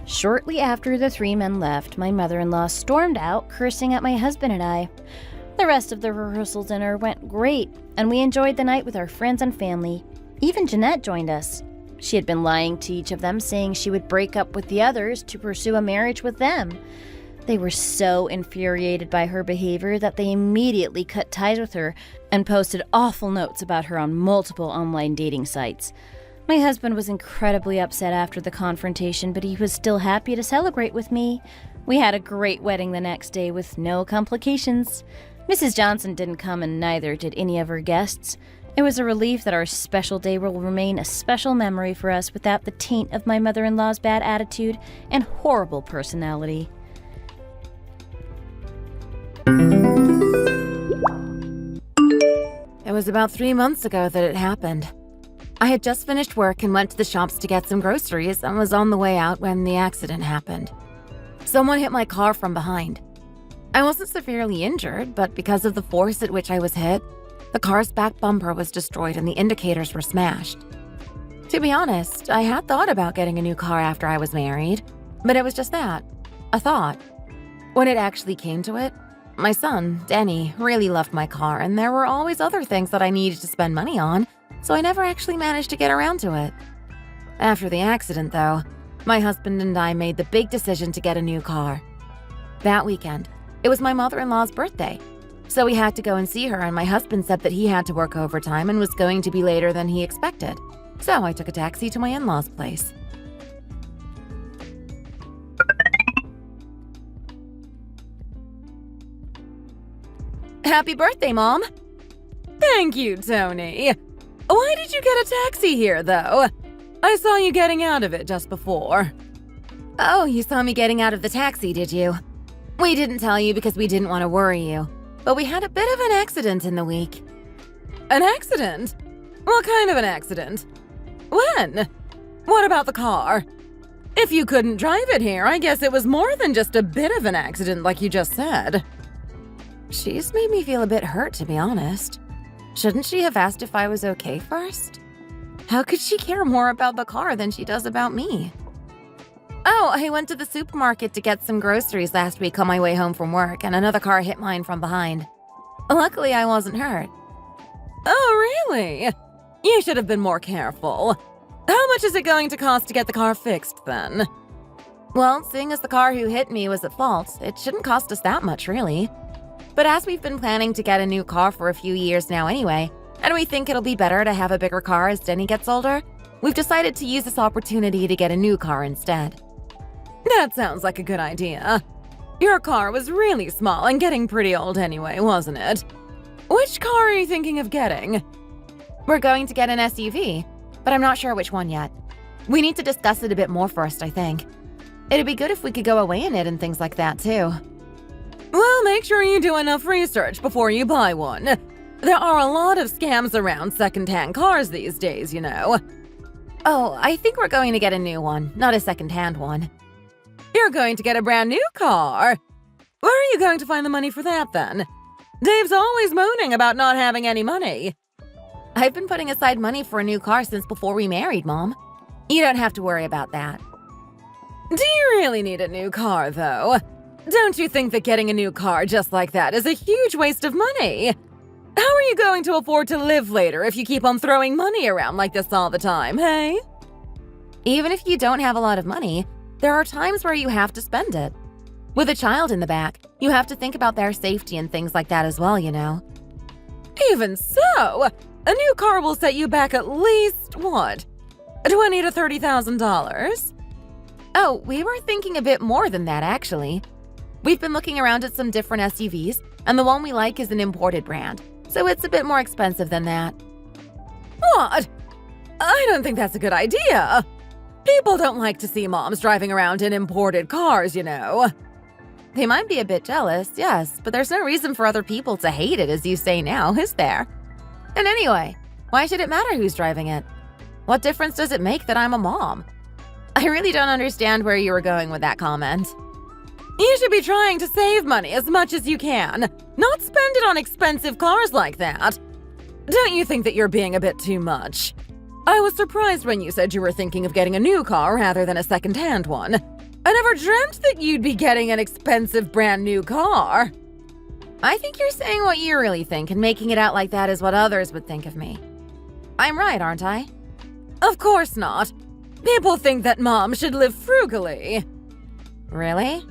Shortly after the 3 men left, my mother-in-law stormed out, cursing at my husband and I. The rest of the rehearsal dinner went great, and we enjoyed the night with our friends and family. Even Jeanette joined us. She had been lying to each of them, saying she would break up with the others to pursue a marriage with them. They were so infuriated by her behavior that they immediately cut ties with her and posted awful notes about her on multiple online dating sites. My husband was incredibly upset after the confrontation, but he was still happy to celebrate with me. We had a great wedding the next day with no complications. Mrs. Johnson didn't come, and neither did any of her guests. It was a relief that our special day will remain a special memory for us without the taint of my mother-in-law's bad attitude and horrible personality. It was about 3 months ago that it happened. I had just finished work and went to the shops to get some groceries and was on the way out when the accident happened. Someone hit my car from behind. I wasn't severely injured, but because of the force at which I was hit, the car's back bumper was destroyed and the indicators were smashed. To be honest, I had thought about getting a new car after I was married, but it was just that, a thought. When it actually came to it, My son, Denny, really loved my car, and there were always other things that I needed to spend money on, so I never actually managed to get around to it. After the accident, though, my husband and I made the big decision to get a new car. That weekend, it was my mother-in-law's birthday, so we had to go and see her, and my husband said that he had to work overtime and was going to be later than he expected. So I took a taxi to my in-laws' place. Happy birthday, Mom! Thank you, Tony. Why did you get a taxi here, though? I saw you getting out of it just before. Oh, you saw me getting out of the taxi, did you? We didn't tell you because we didn't want to worry you, but we had a bit of an accident in the week. An accident? What kind of an accident? When? What about the car? If you couldn't drive it here, I guess it was more than just a bit of an accident like you just said. She's made me feel a bit hurt, to be honest. Shouldn't she have asked if I was okay first? How could she care more about the car than she does about me? Oh, I went to the supermarket to get some groceries last week on my way home from work, and another car hit mine from behind. Luckily, I wasn't hurt. Oh, really? You should have been more careful. How much is it going to cost to get the car fixed, then? Well, seeing as the car who hit me was at fault, it shouldn't cost us that much, really. But as we've been planning to get a new car for a few years now anyway, and we think it'll be better to have a bigger car as Denny gets older, we've decided to use this opportunity to get a new car instead. That sounds like a good idea. Your car was really small and getting pretty old anyway, wasn't it? Which car are you thinking of getting? We're going to get an SUV, but I'm not sure which one yet. We need to discuss it a bit more first, I think. It'd be good if we could go away in it and things like that, too. Well, make sure you do enough research before you buy one. There are a lot of scams around second-hand cars these days, you know. Oh, I think we're going to get a new one, not a second-hand one. You're going to get a brand new car? Where are you going to find the money for that, then? Dave's always moaning about not having any money. I've been putting aside money for a new car since before we married, Mom. You don't have to worry about that. Do you really need a new car, though? Don't you think that getting a new car just like that is a huge waste of money? How are you going to afford to live later if you keep on throwing money around like this all the time, hey? Even if you don't have a lot of money, there are times where you have to spend it. With a child in the back, you have to think about their safety and things like that as well, you know. Even so, a new car will set you back at least, what, $20,000 to $30,000? Oh, we were thinking a bit more than that, actually. We've been looking around at some different SUVs, and the one we like is an imported brand, so it's a bit more expensive than that. What? I don't think that's a good idea. People don't like to see moms driving around in imported cars, you know. They might be a bit jealous, yes, but there's no reason for other people to hate it as you say now, is there? And anyway, why should it matter who's driving it? What difference does it make that I'm a mom? I really don't understand where you were going with that comment. You should be trying to save money as much as you can, not spend it on expensive cars like that. Don't you think that you're being a bit too much? I was surprised when you said you were thinking of getting a new car rather than a second-hand one. I never dreamt that you'd be getting an expensive brand new car. I think you're saying what you really think and making it out like that is what others would think of me. I'm right, aren't I? Of course not. People think that mom should live frugally. Really?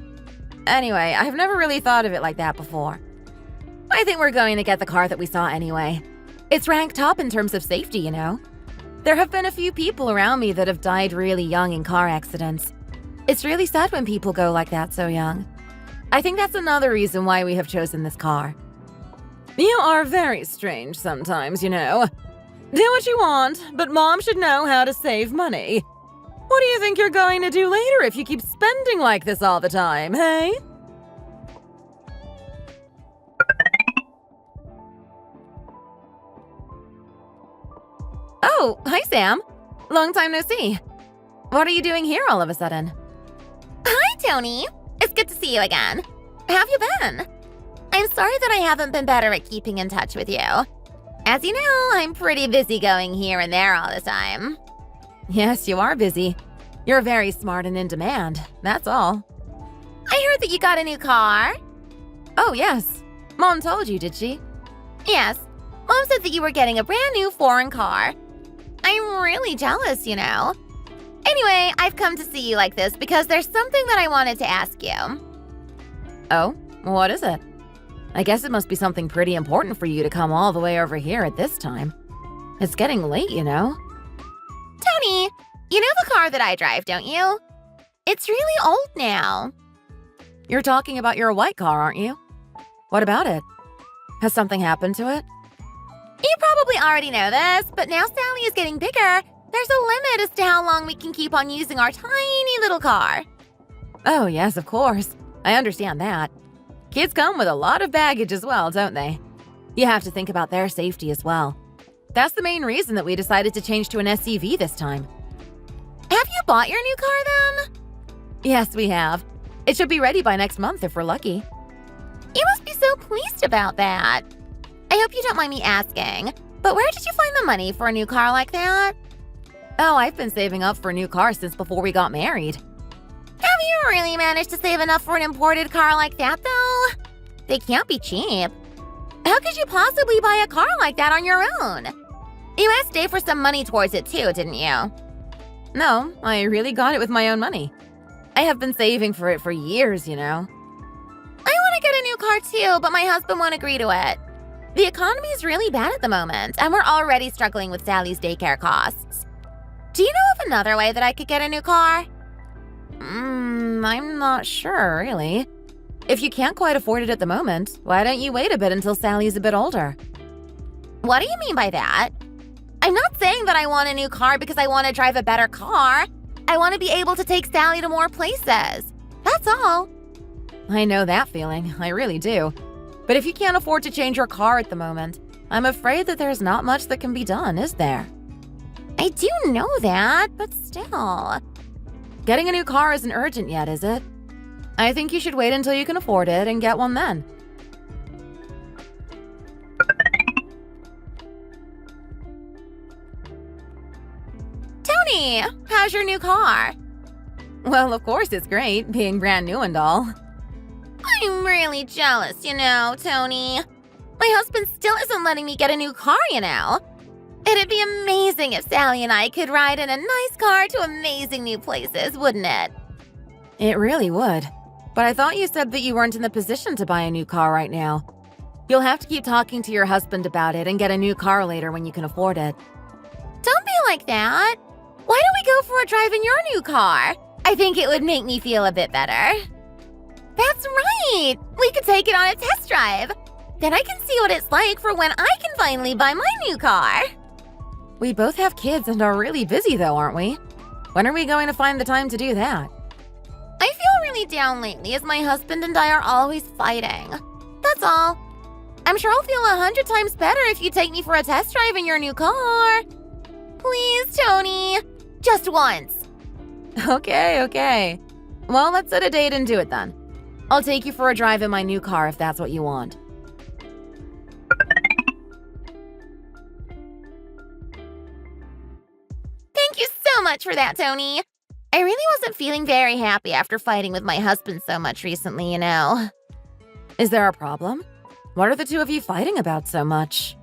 Anyway, I've never really thought of it like that before. I think we're going to get the car that we saw anyway. It's ranked top in terms of safety, you know. There have been a few people around me that have died really young in car accidents. It's really sad when people go like that so young. I think that's another reason why we have chosen this car. You are very strange sometimes, you know. Do what you want, but mom should know how to save money. What do you think you're going to do later if you keep spending like this all the time, hey? Oh, hi Sam. Long time no see. What are you doing here all of a sudden? Hi, Tony. It's good to see you again. How have you been? I'm sorry that I haven't been better at keeping in touch with you. As you know, I'm pretty busy going here and there all the time. Yes, you are busy. You're very smart and in demand, that's all. I heard that you got a new car. Oh, yes. Mom told you, did she? Yes. Mom said that you were getting a brand new foreign car. I'm really jealous, you know. Anyway, I've come to see you like this because there's something that I wanted to ask you. Oh, what is it? I guess it must be something pretty important for you to come all the way over here at this time. It's getting late, you know. Tony, you know the car that I drive, don't you? It's really old now. You're talking about your white car, aren't you? What about it? Has something happened to it? You probably already know this, but now Sally is getting bigger. There's a limit as to how long we can keep on using our tiny little car. Oh, yes, of course. I understand that. Kids come with a lot of baggage as well, don't they? You have to think about their safety as well. That's the main reason that we decided to change to an SUV this time. Have you bought your new car then? Yes, we have. It should be ready by next month if we're lucky. You must be so pleased about that. I hope you don't mind me asking, but where did you find the money for a new car like that? Oh, I've been saving up for a new car since before we got married. Have you really managed to save enough for an imported car like that, though? They can't be cheap. How could you possibly buy a car like that on your own? You asked Dave for some money towards it too, didn't you? No, I really got it with my own money. I have been saving for it for years, you know. I want to get a new car too, but my husband won't agree to it. The economy is really bad at the moment, and we're already struggling with Sally's daycare costs. Do you know of another way that I could get a new car? I'm not sure, really. If you can't quite afford it at the moment, why don't you wait a bit until Sally's a bit older? What do you mean by that? I'm not saying that I want a new car because I want to drive a better car. I want to be able to take Sally to more places. That's all. I know that feeling, I really do. But if you can't afford to change your car at the moment, I'm afraid that there's not much that can be done, is there? I do know that, but still. Getting a new car isn't urgent yet, is it? I think you should wait until you can afford it and get one then. Tony, how's your new car? Well, of course it's great, being brand new and all. I'm really jealous, you know, Tony. My husband still isn't letting me get a new car, you know. It'd be amazing if Sally and I could ride in a nice car to amazing new places, wouldn't it? It really would. But I thought you said that you weren't in the position to buy a new car right now. You'll have to keep talking to your husband about it and get a new car later when you can afford it. Don't be like that. Why don't we go for a drive in your new car? I think it would make me feel a bit better. That's right! We could take it on a test drive. Then I can see what it's like for when I can finally buy my new car. We both have kids and are really busy though, aren't we? When are we going to find the time to do that? I feel really down lately as my husband and I are always fighting. That's all. I'm sure I'll feel 100 times better if you take me for a test drive in your new car. Please, Tony. Just once. Okay. Well, let's set a date and do it then. I'll take you for a drive in my new car if that's what you want. Thank you so much for that, Tony. I really wasn't feeling very happy after fighting with my husband so much recently, you know. Is there a problem? What are the two of you fighting about so much?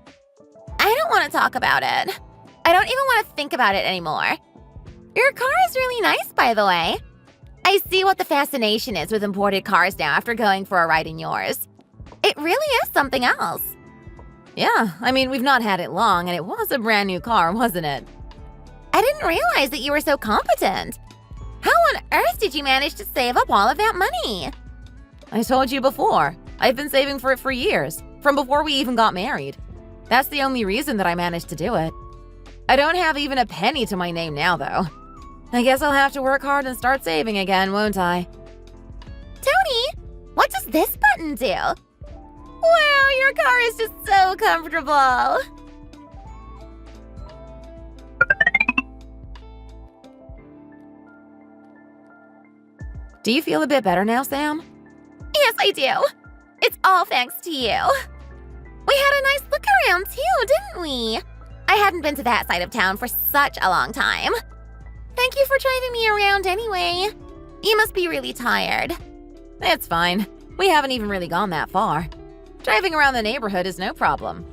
I don't want to talk about it. I don't even want to think about it anymore. Your car is really nice, by the way. I see what the fascination is with imported cars now after going for a ride in yours. It really is something else. Yeah, I mean, we've not had it long, and it was a brand new car, wasn't it? I didn't realize that you were so competent. How on earth did you manage to save up all of that money? I told you before. I've been saving for it for years, from before we even got married. That's the only reason that I managed to do it. I don't have even a penny to my name now, though. I guess I'll have to work hard and start saving again, won't I? Tony, what does this button do? Wow, your car is just so comfortable. Do you feel a bit better now, Sam? Yes, I do. It's all thanks to you. We had a nice look around too, didn't we? I hadn't been to that side of town for such a long time. Thank you for driving me around anyway. You must be really tired. It's fine. We haven't even really gone that far. Driving around the neighborhood is no problem.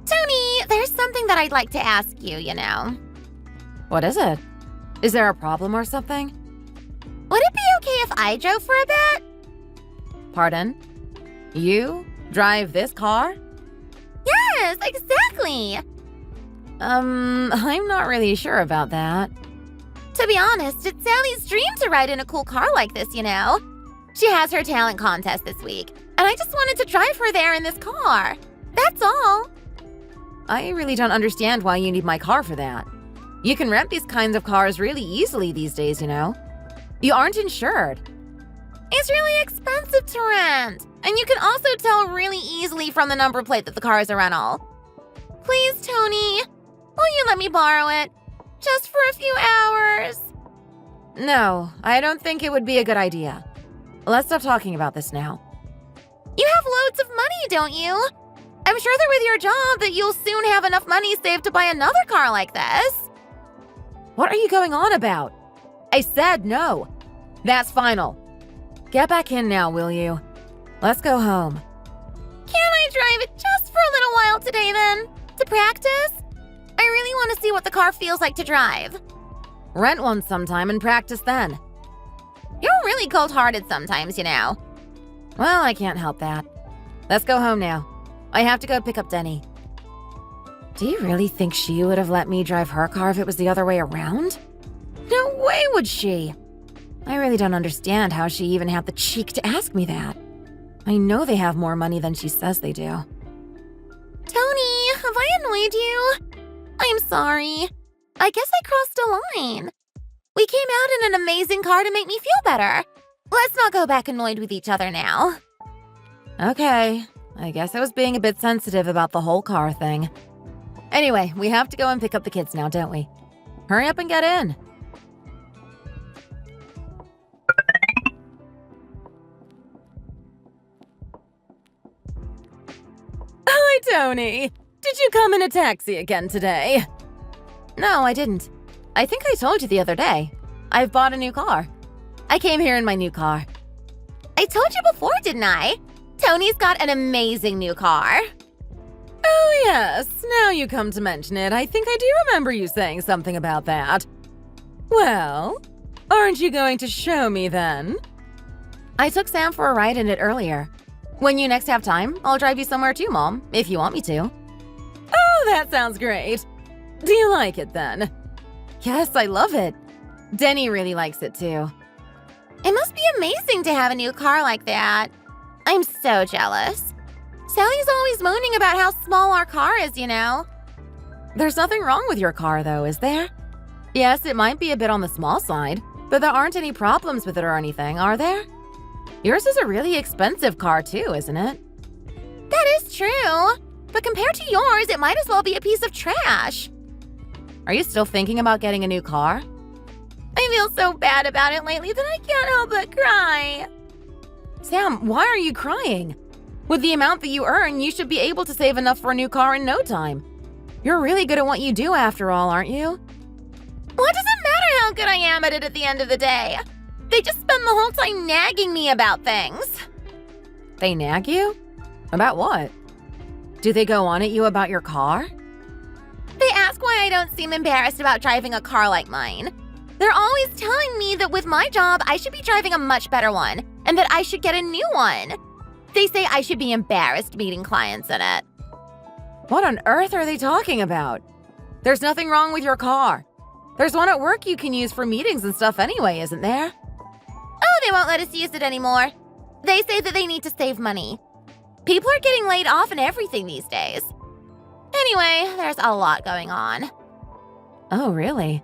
Tony, there's something that I'd like to ask you, you know. What is it? Is there a problem or something? Would it be okay if I drove for a bit? Pardon? You drive this car? Yes, exactly. I'm not really sure about that. To be honest, it's Sally's dream to ride in a cool car like this, you know. She has her talent contest this week, and I just wanted to drive her there in this car. That's all. I really don't understand why you need my car for that. You can rent these kinds of cars really easily these days, you know. You aren't insured. It's really expensive to rent, and you can also tell really easily from the number plate that the car is a rental. Please, Tony, will you let me borrow it? Just for a few hours. No, I don't think it would be a good idea. Let's stop talking about this now. You have loads of money, don't you? I'm sure that with your job that you'll soon have enough money saved to buy another car like this. What are you going on about? I said no. That's final. Get back in now, will you? Let's go home. Can I drive it just for a little while today then? To practice? I really want to see what the car feels like to drive. Rent one sometime and practice then. You're really cold-hearted sometimes, you know. Well, I can't help that. Let's go home now. I have to go pick up Denny. Do you really think she would have let me drive her car if it was the other way around? No way would she! I really don't understand how she even had the cheek to ask me that. I know they have more money than she says they do. Tony, have I annoyed you? I'm sorry. I guess I crossed a line. We came out in an amazing car to make me feel better. Let's not go back annoyed with each other now. Okay, I guess I was being a bit sensitive about the whole car thing. Anyway, we have to go and pick up the kids now, don't we? Hurry up and get in. Hi, Tony. Did you come in a taxi again today? No, I didn't. I think I told you the other day. I've bought a new car. I came here in my new car. I told you before, didn't I? Tony's got an amazing new car. Oh, yes. Now you come to mention it, I think I do remember you saying something about that. Well, aren't you going to show me then? I took Sam for a ride in it earlier. When you next have time, I'll drive you somewhere too, Mom, if you want me to. Oh, that sounds great. Do you like it then? Yes, I love it. Denny really likes it too. It must be amazing to have a new car like that. I'm so jealous. Sally's always moaning about how small our car is, you know. There's nothing wrong with your car, though, is there? Yes, it might be a bit on the small side, but there aren't any problems with it or anything, are there? Yours is a really expensive car, too, isn't it? That is true. But compared to yours, it might as well be a piece of trash. Are you still thinking about getting a new car? I feel so bad about it lately that I can't help but cry. Sam, why are you crying? With the amount that you earn, you should be able to save enough for a new car in no time. You're really good at what you do after all, aren't you? What does it matter how good I am at it at the end of the day? They just spend the whole time nagging me about things. They nag you? About what? Do they go on at you about your car? They ask why I don't seem embarrassed about driving a car like mine. They're always telling me that with my job, I should be driving a much better one, and that I should get a new one. They say I should be embarrassed meeting clients in it. What on earth are they talking about? There's nothing wrong with your car. There's one at work you can use for meetings and stuff anyway, isn't there? Oh, they won't let us use it anymore. They say that they need to save money. People are getting laid off and everything these days. Anyway, there's a lot going on. Oh, really?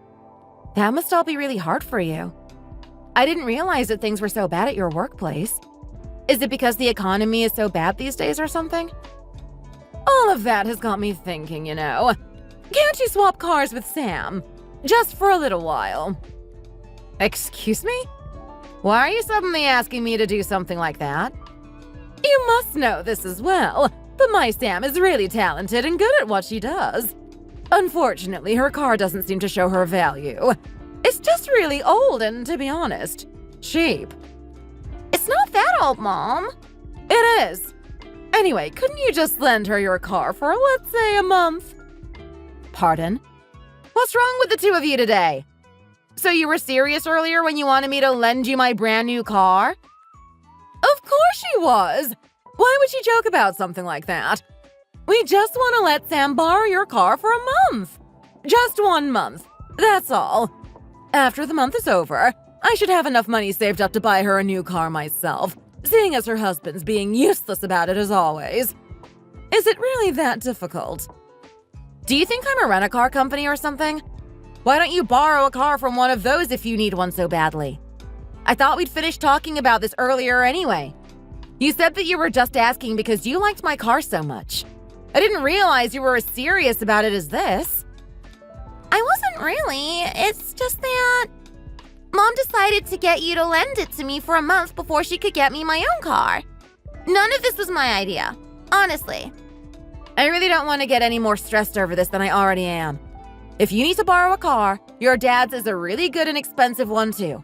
That must all be really hard for you. I didn't realize that things were so bad at your workplace. Is it because the economy is so bad these days or something? All of that has got me thinking, you know. Can't you swap cars with Sam? Just for a little while. Excuse me? Why are you suddenly asking me to do something like that? You must know this as well, but my Sam is really talented and good at what she does. Unfortunately, her car doesn't seem to show her value. It's just really old and, to be honest, cheap. It's not that old, Mom. It is. Anyway, couldn't you just lend her your car for, let's say, a month? Pardon? What's wrong with the two of you today? So you were serious earlier when you wanted me to lend you my brand new car? Of course she was. Why would she joke about something like that? We just want to let Sam borrow your car for a month. Just 1 month. That's all. After the month is over, I should have enough money saved up to buy her a new car myself, seeing as her husband's being useless about it as always. Is it really that difficult? Do you think I'm a rent-a-car company or something? Why don't you borrow a car from one of those if you need one so badly? I thought we'd finished talking about this earlier anyway. You said that you were just asking because you liked my car so much. I didn't realize you were as serious about it as this. I wasn't really. It's just that Mom decided to get you to lend it to me for a month before she could get me my own car. None of this was my idea, honestly. I really don't want to get any more stressed over this than I already am. If you need to borrow a car, your dad's is a really good and expensive one too.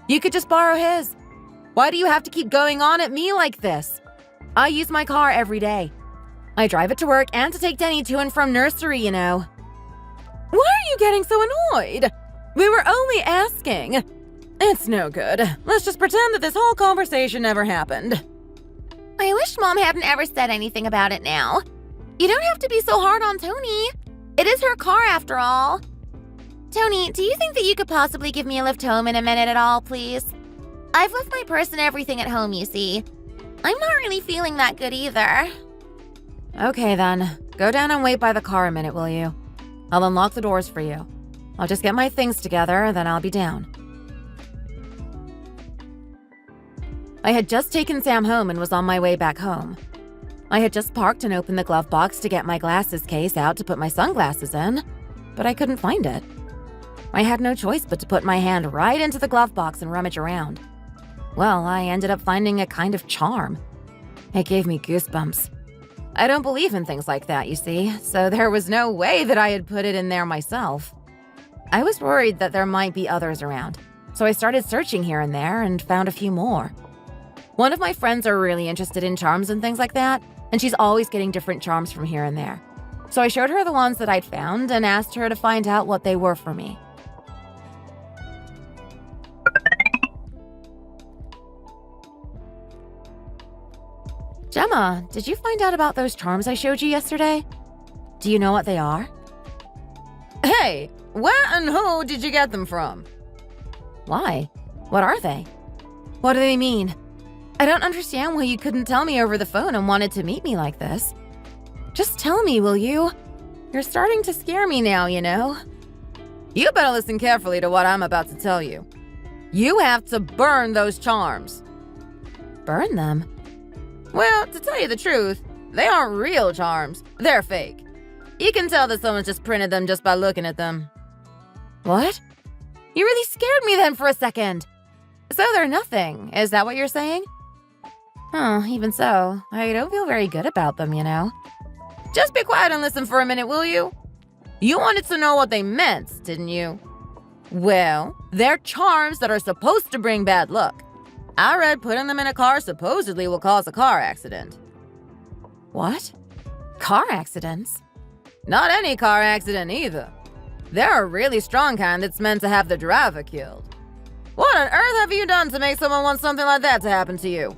You could just borrow his. Why do you have to keep going on at me like this? I use my car every day. I drive it to work and to take Denny to and from nursery, you know. Why are you getting so annoyed? We were only asking. It's no good. Let's just pretend that this whole conversation never happened. I wish Mom hadn't ever said anything about it now. You don't have to be so hard on Tony. It is her car after all. Tony, do you think that you could possibly give me a lift home in a minute at all, please? I've left my purse and everything at home, you see. I'm not really feeling that good either. Okay then. Go down and wait by the car a minute, will you? I'll unlock the doors for you. I'll just get my things together, then I'll be down. I had just taken Sam home and was on my way back home. I had just parked and opened the glove box to get my glasses case out to put my sunglasses in, but I couldn't find it. I had no choice but to put my hand right into the glove box and rummage around. Well, I ended up finding a kind of charm. It gave me goosebumps. I don't believe in things like that, you see, so there was no way that I had put it in there myself. I was worried that there might be others around, so I started searching here and there and found a few more. One of my friends are really interested in charms and things like that, and she's always getting different charms from here and there. So I showed her the ones that I'd found and asked her to find out what they were for me. Gemma, did you find out about those charms I showed you yesterday? Do you know what they are? Hey, where and who did you get them from? Why? What are they? What do they mean? I don't understand why you couldn't tell me over the phone and wanted to meet me like this. Just tell me, will you? You're starting to scare me now, you know. You better listen carefully to what I'm about to tell you. You have to burn those charms. Burn them? Well, to tell you the truth, they aren't real charms. They're fake. You can tell that someone's just printed them just by looking at them. What? You really scared me then for a second. So they're nothing, is that what you're saying? Oh, even so, I don't feel very good about them, you know. Just be quiet and listen for a minute, will you? You wanted to know what they meant, didn't you? Well, they're charms that are supposed to bring bad luck. I read putting them in a car supposedly will cause a car accident. What? Car accidents? Not any car accident either. They're a really strong kind that's meant to have the driver killed. What on earth have you done to make someone want something like that to happen to you?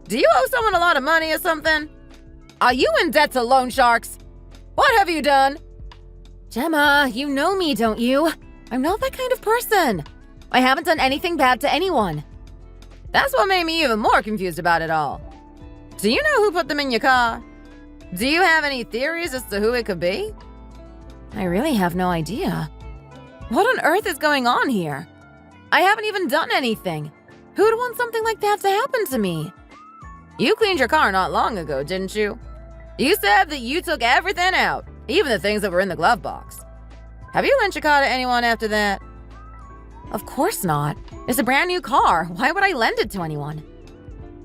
Do you owe someone a lot of money or something? Are you in debt to loan sharks? What have you done? Gemma, you know me, don't you? I'm not that kind of person. I haven't done anything bad to anyone. That's what made me even more confused about it all. Do you know who put them in your car? Do you have any theories as to who it could be? I really have no idea. What on earth is going on here? I haven't even done anything. Who'd want something like that to happen to me? You cleaned your car not long ago, didn't you? You said that you took everything out, even the things that were in the glove box. Have you lent your car to anyone after that? Of course not. It's a brand new car. Why would I lend it to anyone?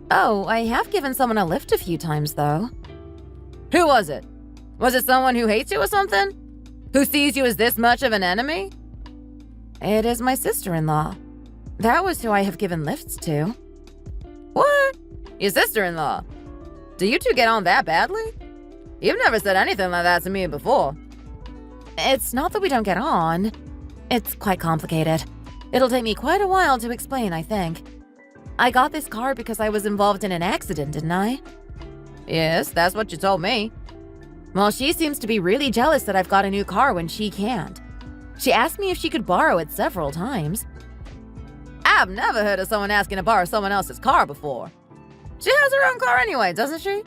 Oh, I have given someone a lift a few times, though. Who was it? Was it someone who hates you or something? Who sees you as this much of an enemy? It is my sister-in-law. That was who I have given lifts to. What? Your sister-in-law? Do you two get on that badly? You've never said anything like that to me before. It's not that we don't get on. It's quite complicated. It'll take me quite a while to explain, I think. I got this car because I was involved in an accident, didn't I? Yes, that's what you told me. Well, she seems to be really jealous that I've got a new car when she can't. She asked me if she could borrow it several times. I've never heard of someone asking to borrow someone else's car before. She has her own car anyway, doesn't she?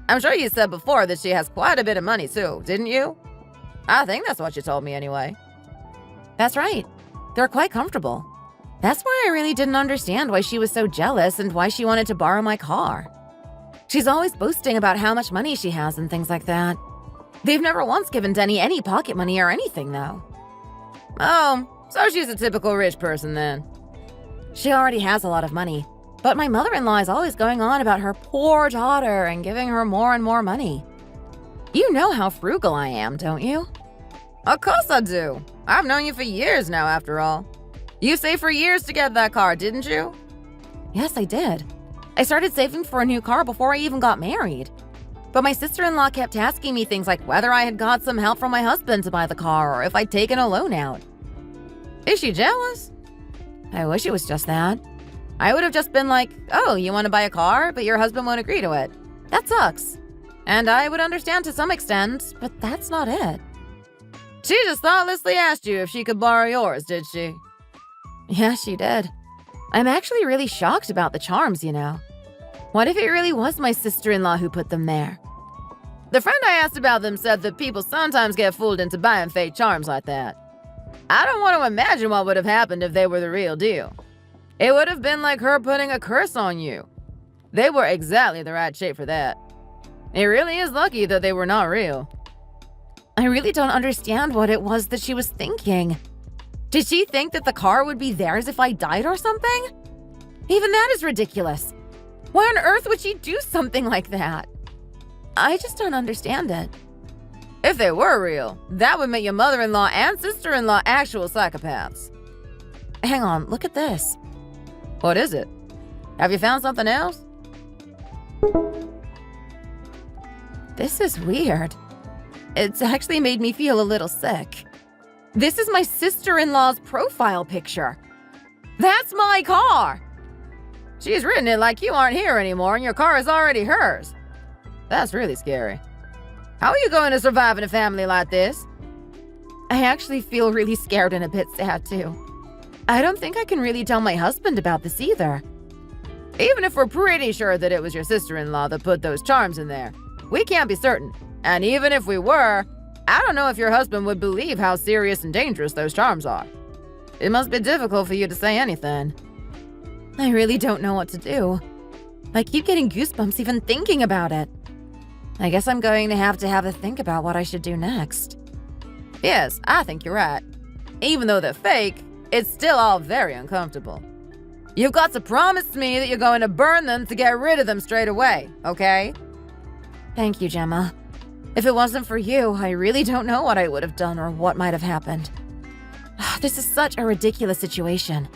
I'm sure you said before that she has quite a bit of money too, didn't you? I think that's what you told me anyway. That's right. They're quite comfortable. That's why I really didn't understand why she was so jealous and why she wanted to borrow my car. She's always boasting about how much money she has and things like that. They've never once given Denny any pocket money or anything, though. Oh, so she's a typical rich person then. She already has a lot of money, but my mother-in-law is always going on about her poor daughter and giving her more and more money. You know how frugal I am, don't you? Of course I do. I've known you for years now, after all. You saved for years to get that car, didn't you? Yes, I did. I started saving for a new car before I even got married. But my sister-in-law kept asking me things like whether I had got some help from my husband to buy the car or if I'd taken a loan out. Is she jealous? I wish it was just that. I would have just been like, oh, you want to buy a car, but your husband won't agree to it. That sucks. And I would understand to some extent, but that's not it. She just thoughtlessly asked you if she could borrow yours, did she? Yeah, she did. I'm actually really shocked about the charms, you know. What if it really was my sister-in-law who put them there? The friend I asked about them said that people sometimes get fooled into buying fake charms like that. I don't want to imagine what would have happened if they were the real deal. It would have been like her putting a curse on you. They were exactly the right shape for that. It really is lucky that they were not real. I really don't understand what it was that she was thinking. Did she think that the car would be theirs if I died or something? Even that is ridiculous. Why on earth would she do something like that? I just don't understand it. If they were real, that would make your mother-in-law and sister-in-law actual psychopaths. Hang on, look at this. What is it? Have you found something else? This is weird. It's actually made me feel a little sick. This is my sister-in-law's profile picture. That's my car! She's written it like you aren't here anymore and your car is already hers. That's really scary. How are you going to survive in a family like this? I actually feel really scared and a bit sad too. I don't think I can really tell my husband about this either. Even if we're pretty sure that it was your sister-in-law that put those charms in there, we can't be certain. And even if we were, I don't know if your husband would believe how serious and dangerous those charms are. It must be difficult for you to say anything. I really don't know what to do. I keep getting goosebumps even thinking about it. I guess I'm going to have a think about what I should do next. Yes, I think you're right. Even though they're fake, it's still all very uncomfortable. You've got to promise me that you're going to burn them to get rid of them straight away, okay? Thank you, Gemma. If it wasn't for you, I really don't know what I would have done or what might have happened. This is such a ridiculous situation.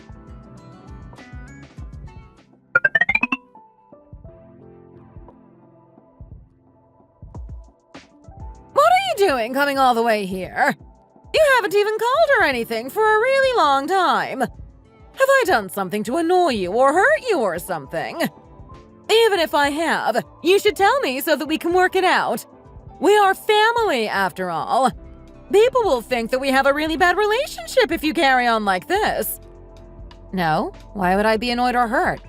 What are you doing coming all the way here? You haven't even called or anything for a really long time. Have I done something to annoy you or hurt you or something? Even if I have, you should tell me so that we can work it out. We are family, after all. People will think that we have a really bad relationship if you carry on like this. No, why would I be annoyed or hurt?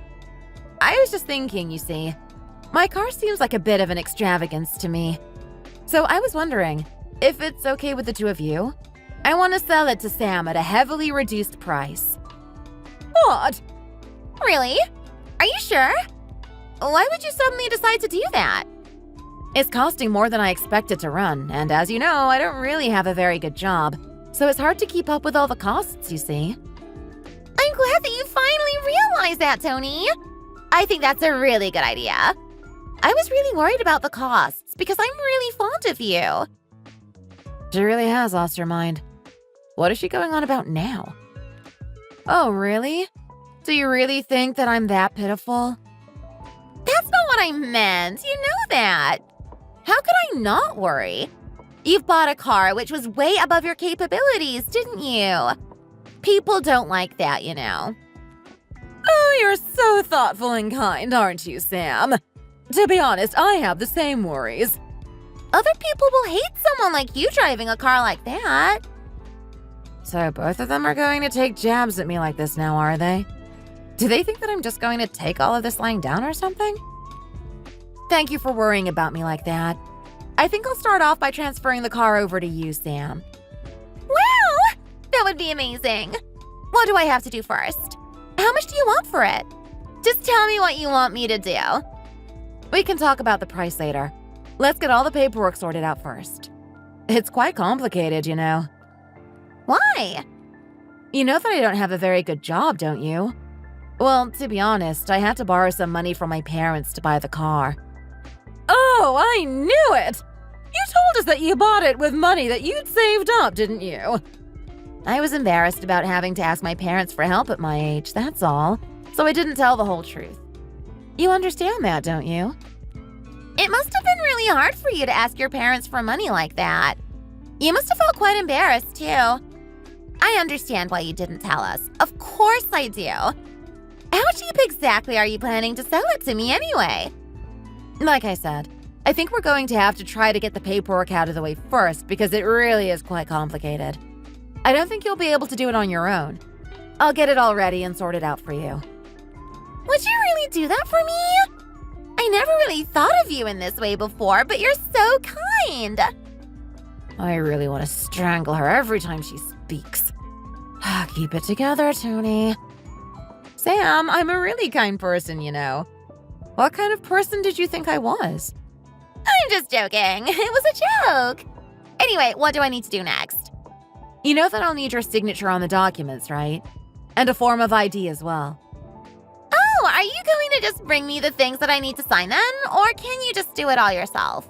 I was just thinking, you see. My car seems like a bit of an extravagance to me. So I was wondering, if it's okay with the two of you, I want to sell it to Sam at a heavily reduced price. What? Really? Are you sure? Why would you suddenly decide to do that? It's costing more than I expected to run, and as you know, I don't really have a very good job, so it's hard to keep up with all the costs, you see. I'm glad that you finally realized that, Tony. I think that's a really good idea. I was really worried about the costs because I'm really fond of you. She really has lost her mind. What is she going on about now? Oh, really? Do you really think that I'm that pitiful? what I meant. You know that. How could I not worry? You've bought a car which was way above your capabilities, didn't you? People don't like that, you know. Oh, you're so thoughtful and kind, aren't you, Sam? To be honest, I have the same worries. Other people will hate someone like you driving a car like that. So both of them are going to take jabs at me like this now, are they? Do they think that I'm just going to take all of this lying down or something? Thank you for worrying about me like that. I think I'll start off by transferring the car over to you, Sam. Wow! That would be amazing. What do I have to do first? How much do you want for it? Just tell me what you want me to do. We can talk about the price later. Let's get all the paperwork sorted out first. It's quite complicated, you know. Why? You know that I don't have a very good job, don't you? Well, to be honest, I had to borrow some money from my parents to buy the car. Oh, I knew it! You told us that you bought it with money that you'd saved up, didn't you? I was embarrassed about having to ask my parents for help at my age, that's all. So I didn't tell the whole truth. You understand that, don't you? It must have been really hard for you to ask your parents for money like that. You must have felt quite embarrassed, too. I understand why you didn't tell us. Of course I do. How cheap exactly are you planning to sell it to me anyway? Like I said, I think we're going to have to try to get the paperwork out of the way first because it really is quite complicated. I don't think you'll be able to do it on your own. I'll get it all ready and sort it out for you. Would you really do that for me? I never really thought of you in this way before, but you're so kind. I really want to strangle her every time she speaks. Keep it together, Tony. Sam, I'm a really kind person, you know. What kind of person did you think I was? I'm just joking. It was a joke. Anyway, what do I need to do next? You know that I'll need your signature on the documents, right? And a form of ID as well. Oh, are you going to just bring me the things that I need to sign then? Or can you just do it all yourself?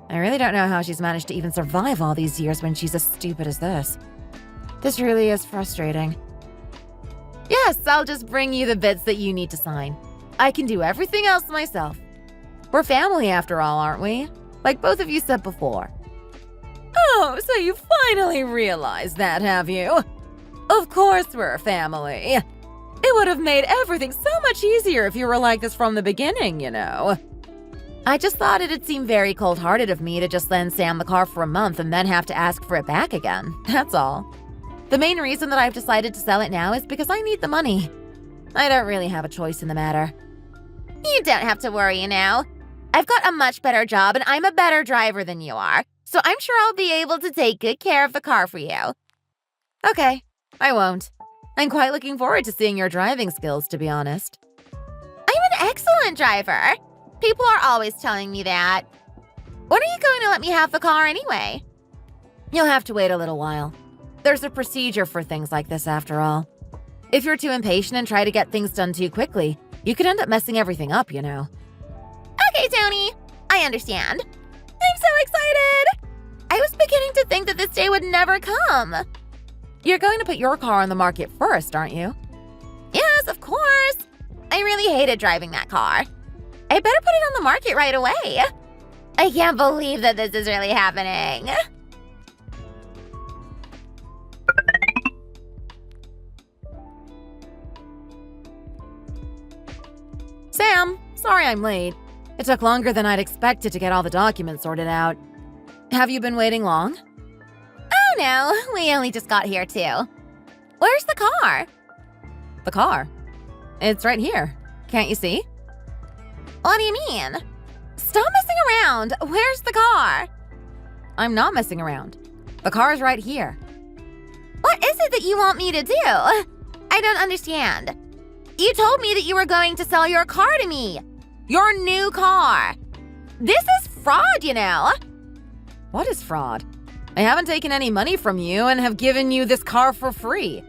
I really don't know how she's managed to even survive all these years when she's as stupid as this. This really is frustrating. Yes, I'll just bring you the bits that you need to sign. I can do everything else myself. We're family after all, aren't we? Like both of you said before. Oh, so you finally realized that, have you? Of course we're a family. It would have made everything so much easier if you were like this from the beginning, you know. I just thought it'd seem very cold-hearted of me to just lend Sam the car for a month and then have to ask for it back again. That's all. The main reason that I've decided to sell it now is because I need the money. I don't really have a choice in the matter. You don't have to worry, you know. I've got a much better job and I'm a better driver than you are, so I'm sure I'll be able to take good care of the car for you. Okay, I won't. I'm quite looking forward to seeing your driving skills, to be honest. I'm an excellent driver. People are always telling me that. When are you going to let me have the car anyway? You'll have to wait a little while. There's a procedure for things like this after all. If you're too impatient and try to get things done too quickly, you could end up messing everything up, you know. Okay, Tony. I understand. I'm so excited. I was beginning to think that this day would never come. You're going to put your car on the market first, aren't you? Yes, of course. I really hated driving that car. I better put it on the market right away. I can't believe that this is really happening. Sam, sorry I'm late. It took longer than I'd expected to get all the documents sorted out. Have you been waiting long? Oh no, we only just got here too. Where's the car? The car? It's right here. Can't you see? What do you mean? Stop messing around. Where's the car? I'm not messing around. The car's right here. What is it that you want me to do? I don't understand. You told me that you were going to sell your car to me. Your new car. This is fraud, you know. What is fraud? I haven't taken any money from you and have given you this car for free.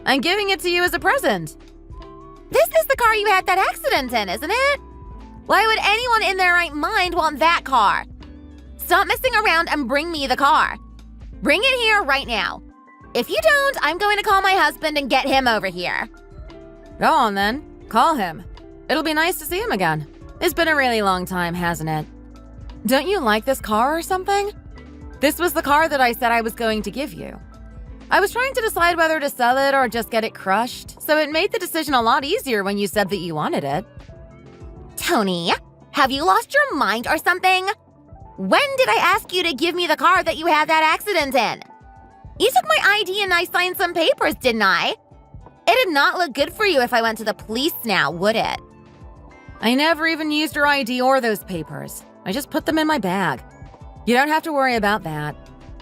I'm giving it to you as a present. This is the car you had that accident in, isn't it? Why would anyone in their right mind want that car? Stop messing around and bring me the car. Bring it here right now. If you don't, I'm going to call my husband and get him over here. Go on then. Call him. It'll be nice to see him again. It's been a really long time, hasn't it? Don't you like this car or something? This was the car that I said I was going to give you. I was trying to decide whether to sell it or just get it crushed, so it made the decision a lot easier when you said that you wanted it. Tony, have you lost your mind or something? When did I ask you to give me the car that you had that accident in? You took my ID and I signed some papers, didn't I? It'd not look good for you if I went to the police now, would it? I never even used your ID or those papers. I just put them in my bag. You don't have to worry about that.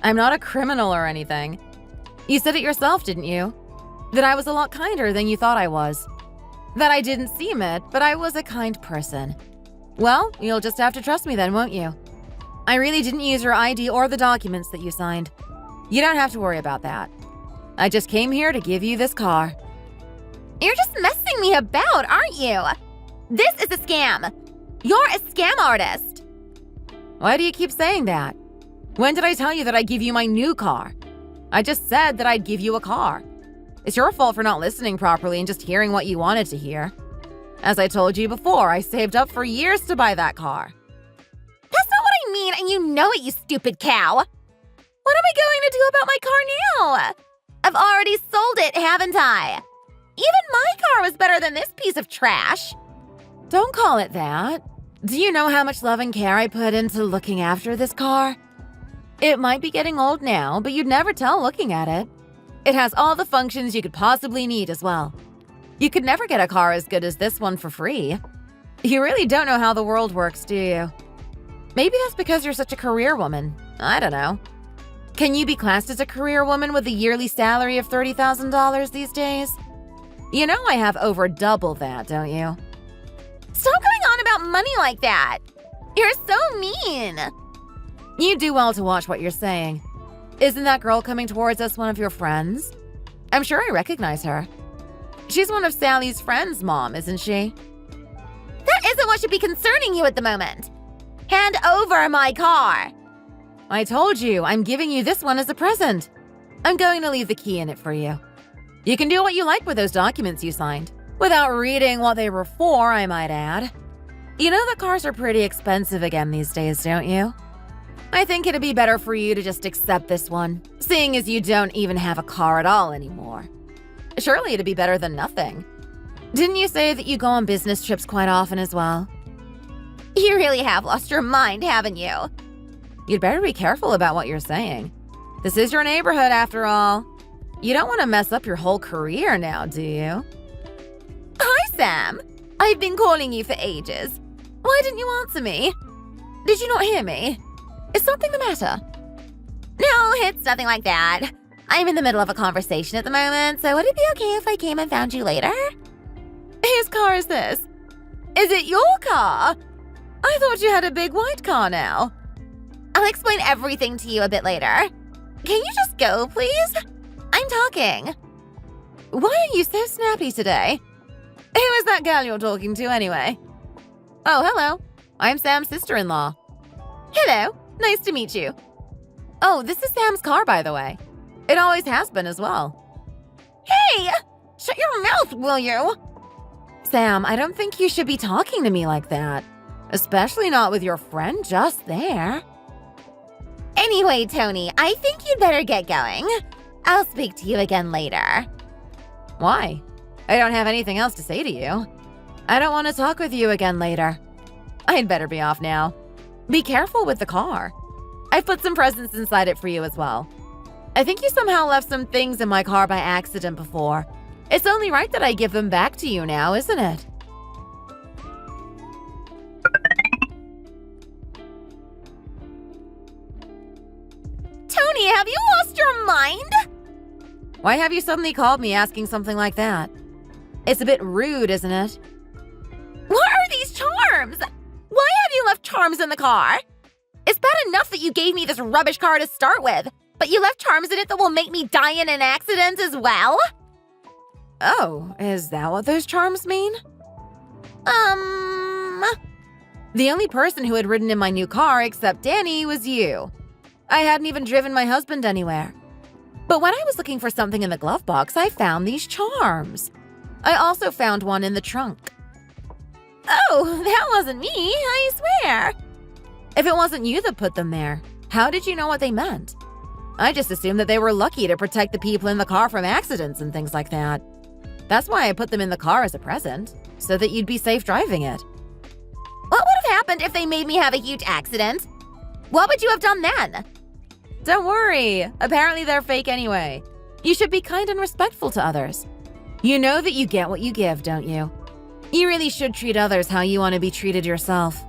I'm not a criminal or anything. You said it yourself, didn't you? That I was a lot kinder than you thought I was. That I didn't seem it, but I was a kind person. Well, you'll just have to trust me then, won't you? I really didn't use your ID or the documents that you signed. You don't have to worry about that. I just came here to give you this car. You're just messing me about, aren't you? This is a scam. You're a scam artist. Why do you keep saying that? When did I tell you that I'd give you my new car? I just said that I'd give you a car. It's your fault for not listening properly and just hearing what you wanted to hear. As I told you before, I saved up for years to buy that car. That's not what I mean, and you know it, you stupid cow. What am I going to do about my car now? I've already sold it, haven't I? Even my car was better than this piece of trash. Don't call it that. Do you know how much love and care I put into looking after this car? It might be getting old now, but you'd never tell looking at it. It has all the functions you could possibly need as well. You could never get a car as good as this one for free. You really don't know how the world works, do you? Maybe that's because you're such a career woman. I don't know. Can you be classed as a career woman with a yearly salary of $30,000 these days? You know I have over double that, don't you? Stop going on about money like that. You're so mean. You do well to watch what you're saying. Isn't that girl coming towards us one of your friends? I'm sure I recognize her. She's one of Sally's friends' mom, isn't she? That isn't what should be concerning you at the moment. Hand over my car. I told you, I'm giving you this one as a present. I'm going to leave the key in it for you. You can do what you like with those documents you signed. Without reading what they were for, I might add. You know that cars are pretty expensive again these days, don't you? I think it'd be better for you to just accept this one, seeing as you don't even have a car at all anymore. Surely it'd be better than nothing. Didn't you say that you go on business trips quite often as well? You really have lost your mind, haven't you? You'd better be careful about what you're saying. This is your neighborhood, after all. You don't want to mess up your whole career now, do you? Hi, Sam. I've been calling you for ages. Why didn't you answer me? Did you not hear me? Is something the matter? No, it's nothing like that. I'm in the middle of a conversation at the moment, so would it be okay if I came and found you later? Whose car is this? Is it your car? I thought you had a big white car now. I'll explain everything to you a bit later. Can you just go, please? I'm talking. Why are you so snappy today? Who is that girl you're talking to anyway? Oh, hello. I'm Sam's sister-in-law. Hello. Nice to meet you. Oh, this is Sam's car, by the way. It always has been as well. Hey! Shut your mouth, will you? Sam, I don't think you should be talking to me like that. Especially not with your friend just there. Anyway, Tony, I think you'd better get going. I'll speak to you again later. Why? I don't have anything else to say to you. I don't want to talk with you again later. I'd better be off now. Be careful with the car. I've put some presents inside it for you as well. I think you somehow left some things in my car by accident before. It's only right that I give them back to you now, isn't it? Tony, have you lost your mind? Why have you suddenly called me asking something like that? It's a bit rude, isn't it? What are these charms? Why have you left charms in the car? It's bad enough that you gave me this rubbish car to start with, but you left charms in it that will make me die in an accident as well? Oh, is that what those charms mean? The only person who had ridden in my new car except Danny was you. I hadn't even driven my husband anywhere. But when I was looking for something in the glove box, I found these charms. I also found one in the trunk. Oh, that wasn't me, I swear. If it wasn't you that put them there, how did you know what they meant? I just assumed that they were lucky to protect the people in the car from accidents and things like that. That's why I put them in the car as a present, so that you'd be safe driving it. What would have happened if they made me have a huge accident? What would you have done then? Don't worry, apparently they're fake anyway. You should be kind and respectful to others. You know that you get what you give, don't you? You really should treat others how you want to be treated yourself.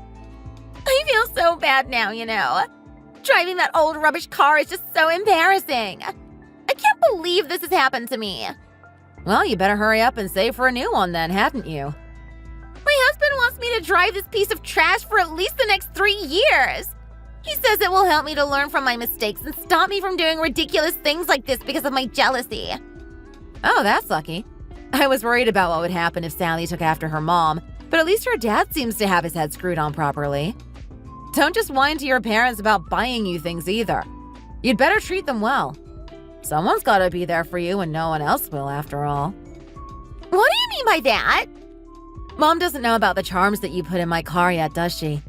I feel so bad now, you know. Driving that old rubbish car is just so embarrassing. I can't believe this has happened to me. Well, you better hurry up and save for a new one then, hadn't you? My husband wants me to drive this piece of trash for at least the next 3 years. He says it will help me to learn from my mistakes and stop me from doing ridiculous things like this because of my jealousy. Oh, that's lucky. I was worried about what would happen if Sally took after her mom, but at least her dad seems to have his head screwed on properly. Don't just whine to your parents about buying you things either. You'd better treat them well. Someone's gotta be there for you and no one else will, after all. What do you mean by that? Mom doesn't know about the charms that you put in my car yet, does she?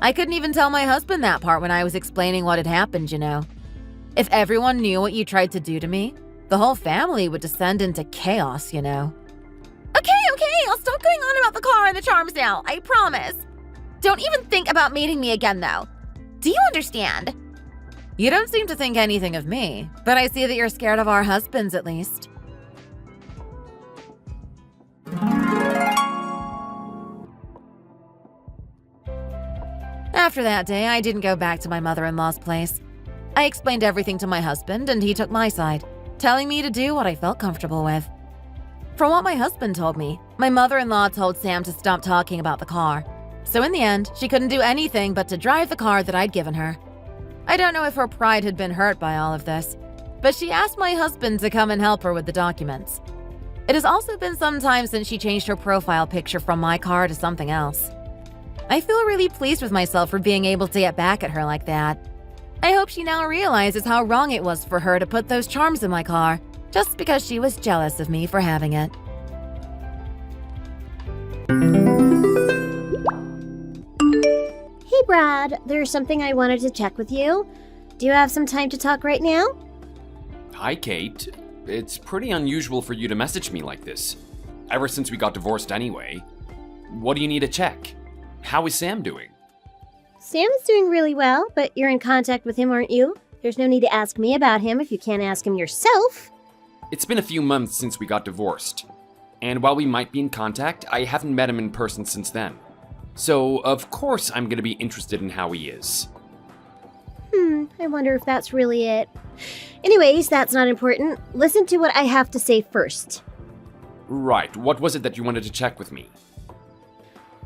I couldn't even tell my husband that part when I was explaining what had happened, you know. If everyone knew what you tried to do to me, the whole family would descend into chaos, you know. Okay, I'll stop going on about the car and the charms now, I promise. Don't even think about meeting me again, though. Do you understand? You don't seem to think anything of me, but I see that you're scared of our husbands at least. After that day, I didn't go back to my mother-in-law's place. I explained everything to my husband and he took my side, telling me to do what I felt comfortable with. From what my husband told me, my mother-in-law told Sam to stop talking about the car. So in the end, she couldn't do anything but to drive the car that I'd given her. I don't know if her pride had been hurt by all of this, but she asked my husband to come and help her with the documents. It has also been some time since she changed her profile picture from my car to something else. I feel really pleased with myself for being able to get back at her like that. I hope she now realizes how wrong it was for her to put those charms in my car, just because she was jealous of me for having it. Hey, Brad, there's something I wanted to check with you. Do you have some time to talk right now? Hi, Kate. It's pretty unusual for you to message me like this. Ever since we got divorced anyway. What do you need to check? How is Sam doing? Sam is doing really well, but you're in contact with him, aren't you? There's no need to ask me about him if you can't ask him yourself. It's been a few months since we got divorced. And while we might be in contact, I haven't met him in person since then. So, of course, I'm gonna be interested in how he is. I wonder if that's really it. Anyways, that's not important. Listen to what I have to say first. Right, what was it that you wanted to check with me?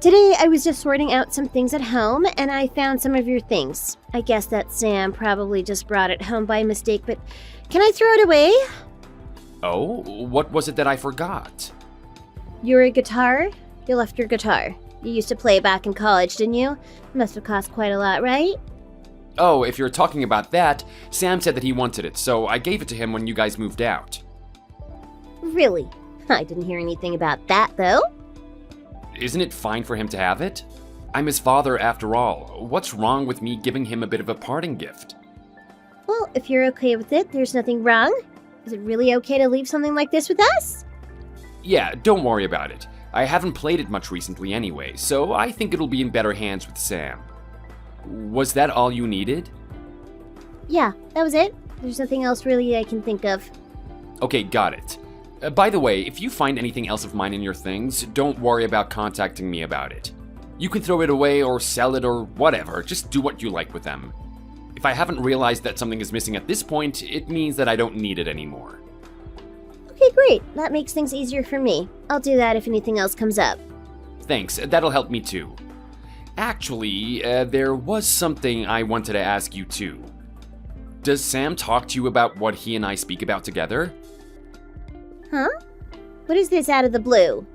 Today, I was just sorting out some things at home, and I found some of your things. I guess that Sam probably just brought it home by mistake, but can I throw it away? Oh, what was it that I forgot? Your guitar? You left your guitar. You used to play back in college, didn't you? It must have cost quite a lot, right? Oh, if you're talking about that, Sam said that he wanted it, so I gave it to him when you guys moved out. Really? I didn't hear anything about that, though. Isn't it fine for him to have it? I'm his father after all. What's wrong with me giving him a bit of a parting gift? Well, if you're okay with it, there's nothing wrong. Is it really okay to leave something like this with us? Yeah, don't worry about it. I haven't played it much recently anyway, so I think it'll be in better hands with Sam. Was that all you needed? Yeah, that was it. There's nothing else really I can think of. Okay, got it. By the way, if you find anything else of mine in your things, don't worry about contacting me about it. You can throw it away or sell it or whatever, just do what you like with them. If I haven't realized that something is missing at this point, it means that I don't need it anymore. Okay, great. That makes things easier for me. I'll do that if anything else comes up. Thanks, that'll help me too. Actually, there was something I wanted to ask you too. Does Sam talk to you about what he and I speak about together? Huh? What is this out of the blue?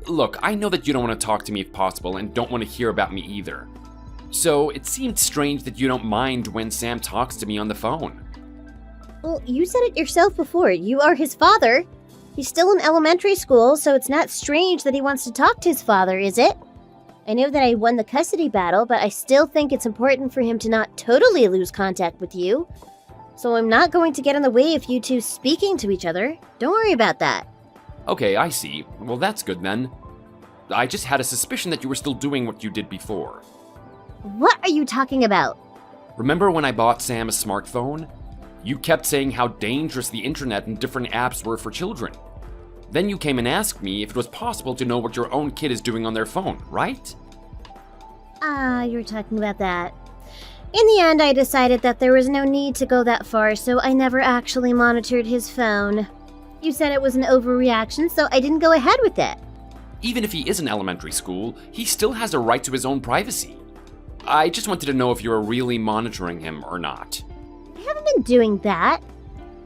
Look, I know that you don't want to talk to me if possible and don't want to hear about me either. So it seemed strange that you don't mind when Sam talks to me on the phone. Well, you said it yourself before. You are his father. He's still in elementary school, so it's not strange that he wants to talk to his father, is it? I know that I won the custody battle, but I still think it's important for him to not totally lose contact with you. So I'm not going to get in the way of you two speaking to each other. Don't worry about that. Okay, I see. Well, that's good then. I just had a suspicion that you were still doing what you did before. What are you talking about? Remember when I bought Sam a smartphone? You kept saying how dangerous the internet and different apps were for children. Then you came and asked me if it was possible to know what your own kid is doing on their phone, right? You were talking about that. In the end, I decided that there was no need to go that far, so I never actually monitored his phone. You said it was an overreaction, so I didn't go ahead with it. Even if he is in elementary school, he still has a right to his own privacy. I just wanted to know if you were really monitoring him or not. I haven't been doing that.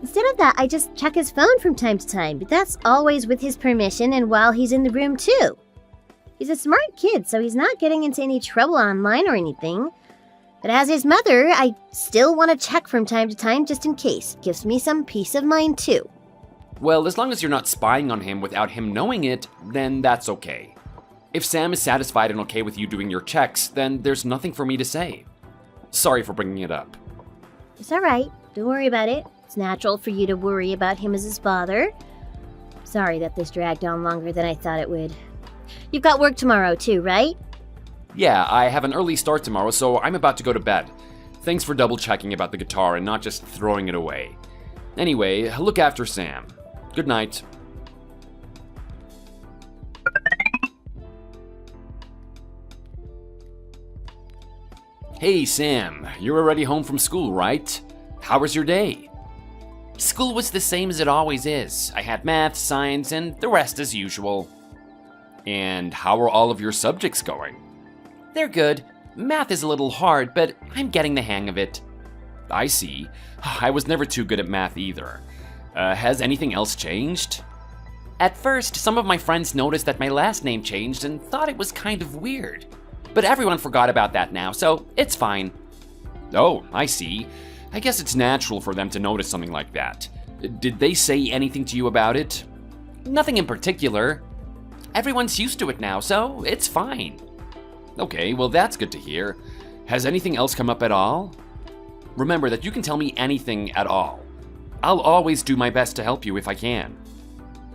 Instead of that, I just check his phone from time to time, but that's always with his permission and while he's in the room too. He's a smart kid, so he's not getting into any trouble online or anything. But as his mother, I still want to check from time to time just in case. Gives me some peace of mind too. Well, as long as you're not spying on him without him knowing it, then that's okay. If Sam is satisfied and okay with you doing your checks, then there's nothing for me to say. Sorry for bringing it up. It's alright. Don't worry about it. It's natural for you to worry about him as his father. Sorry that this dragged on longer than I thought it would. You've got work tomorrow too, right? Yeah, I have an early start tomorrow, so I'm about to go to bed. Thanks for double checking about the guitar and not just throwing it away. Anyway, look after Sam. Good night. Hey, Sam, you're already home from school, right? How was your day? School was the same as it always is. I had math, science, and the rest as usual. And how are all of your subjects going? They're good. Math is a little hard, but I'm getting the hang of it. I see. I was never too good at math either. Has anything else changed? At first, some of my friends noticed that my last name changed and thought it was kind of weird. But everyone forgot about that now, so it's fine. Oh, I see. I guess it's natural for them to notice something like that. Did they say anything to you about it? Nothing in particular. Everyone's used to it now, so it's fine. Okay, well that's good to hear. Has anything else come up at all? Remember that you can tell me anything at all. I'll always do my best to help you if I can.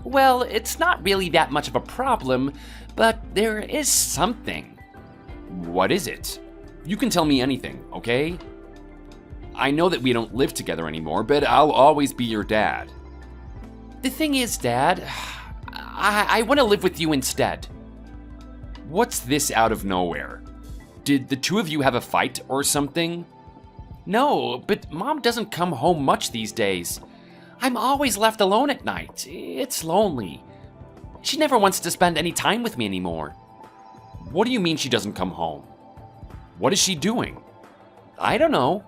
Well, it's not really that much of a problem, but there is something. What is it? You can tell me anything, okay? I know that we don't live together anymore, but I'll always be your dad. The thing is, Dad, I want to live with you instead. What's this out of nowhere? Did the two of you have a fight or something? No, but Mom doesn't come home much these days. I'm always left alone at night. It's lonely. She never wants to spend any time with me anymore. What do you mean she doesn't come home? What is she doing? I don't know.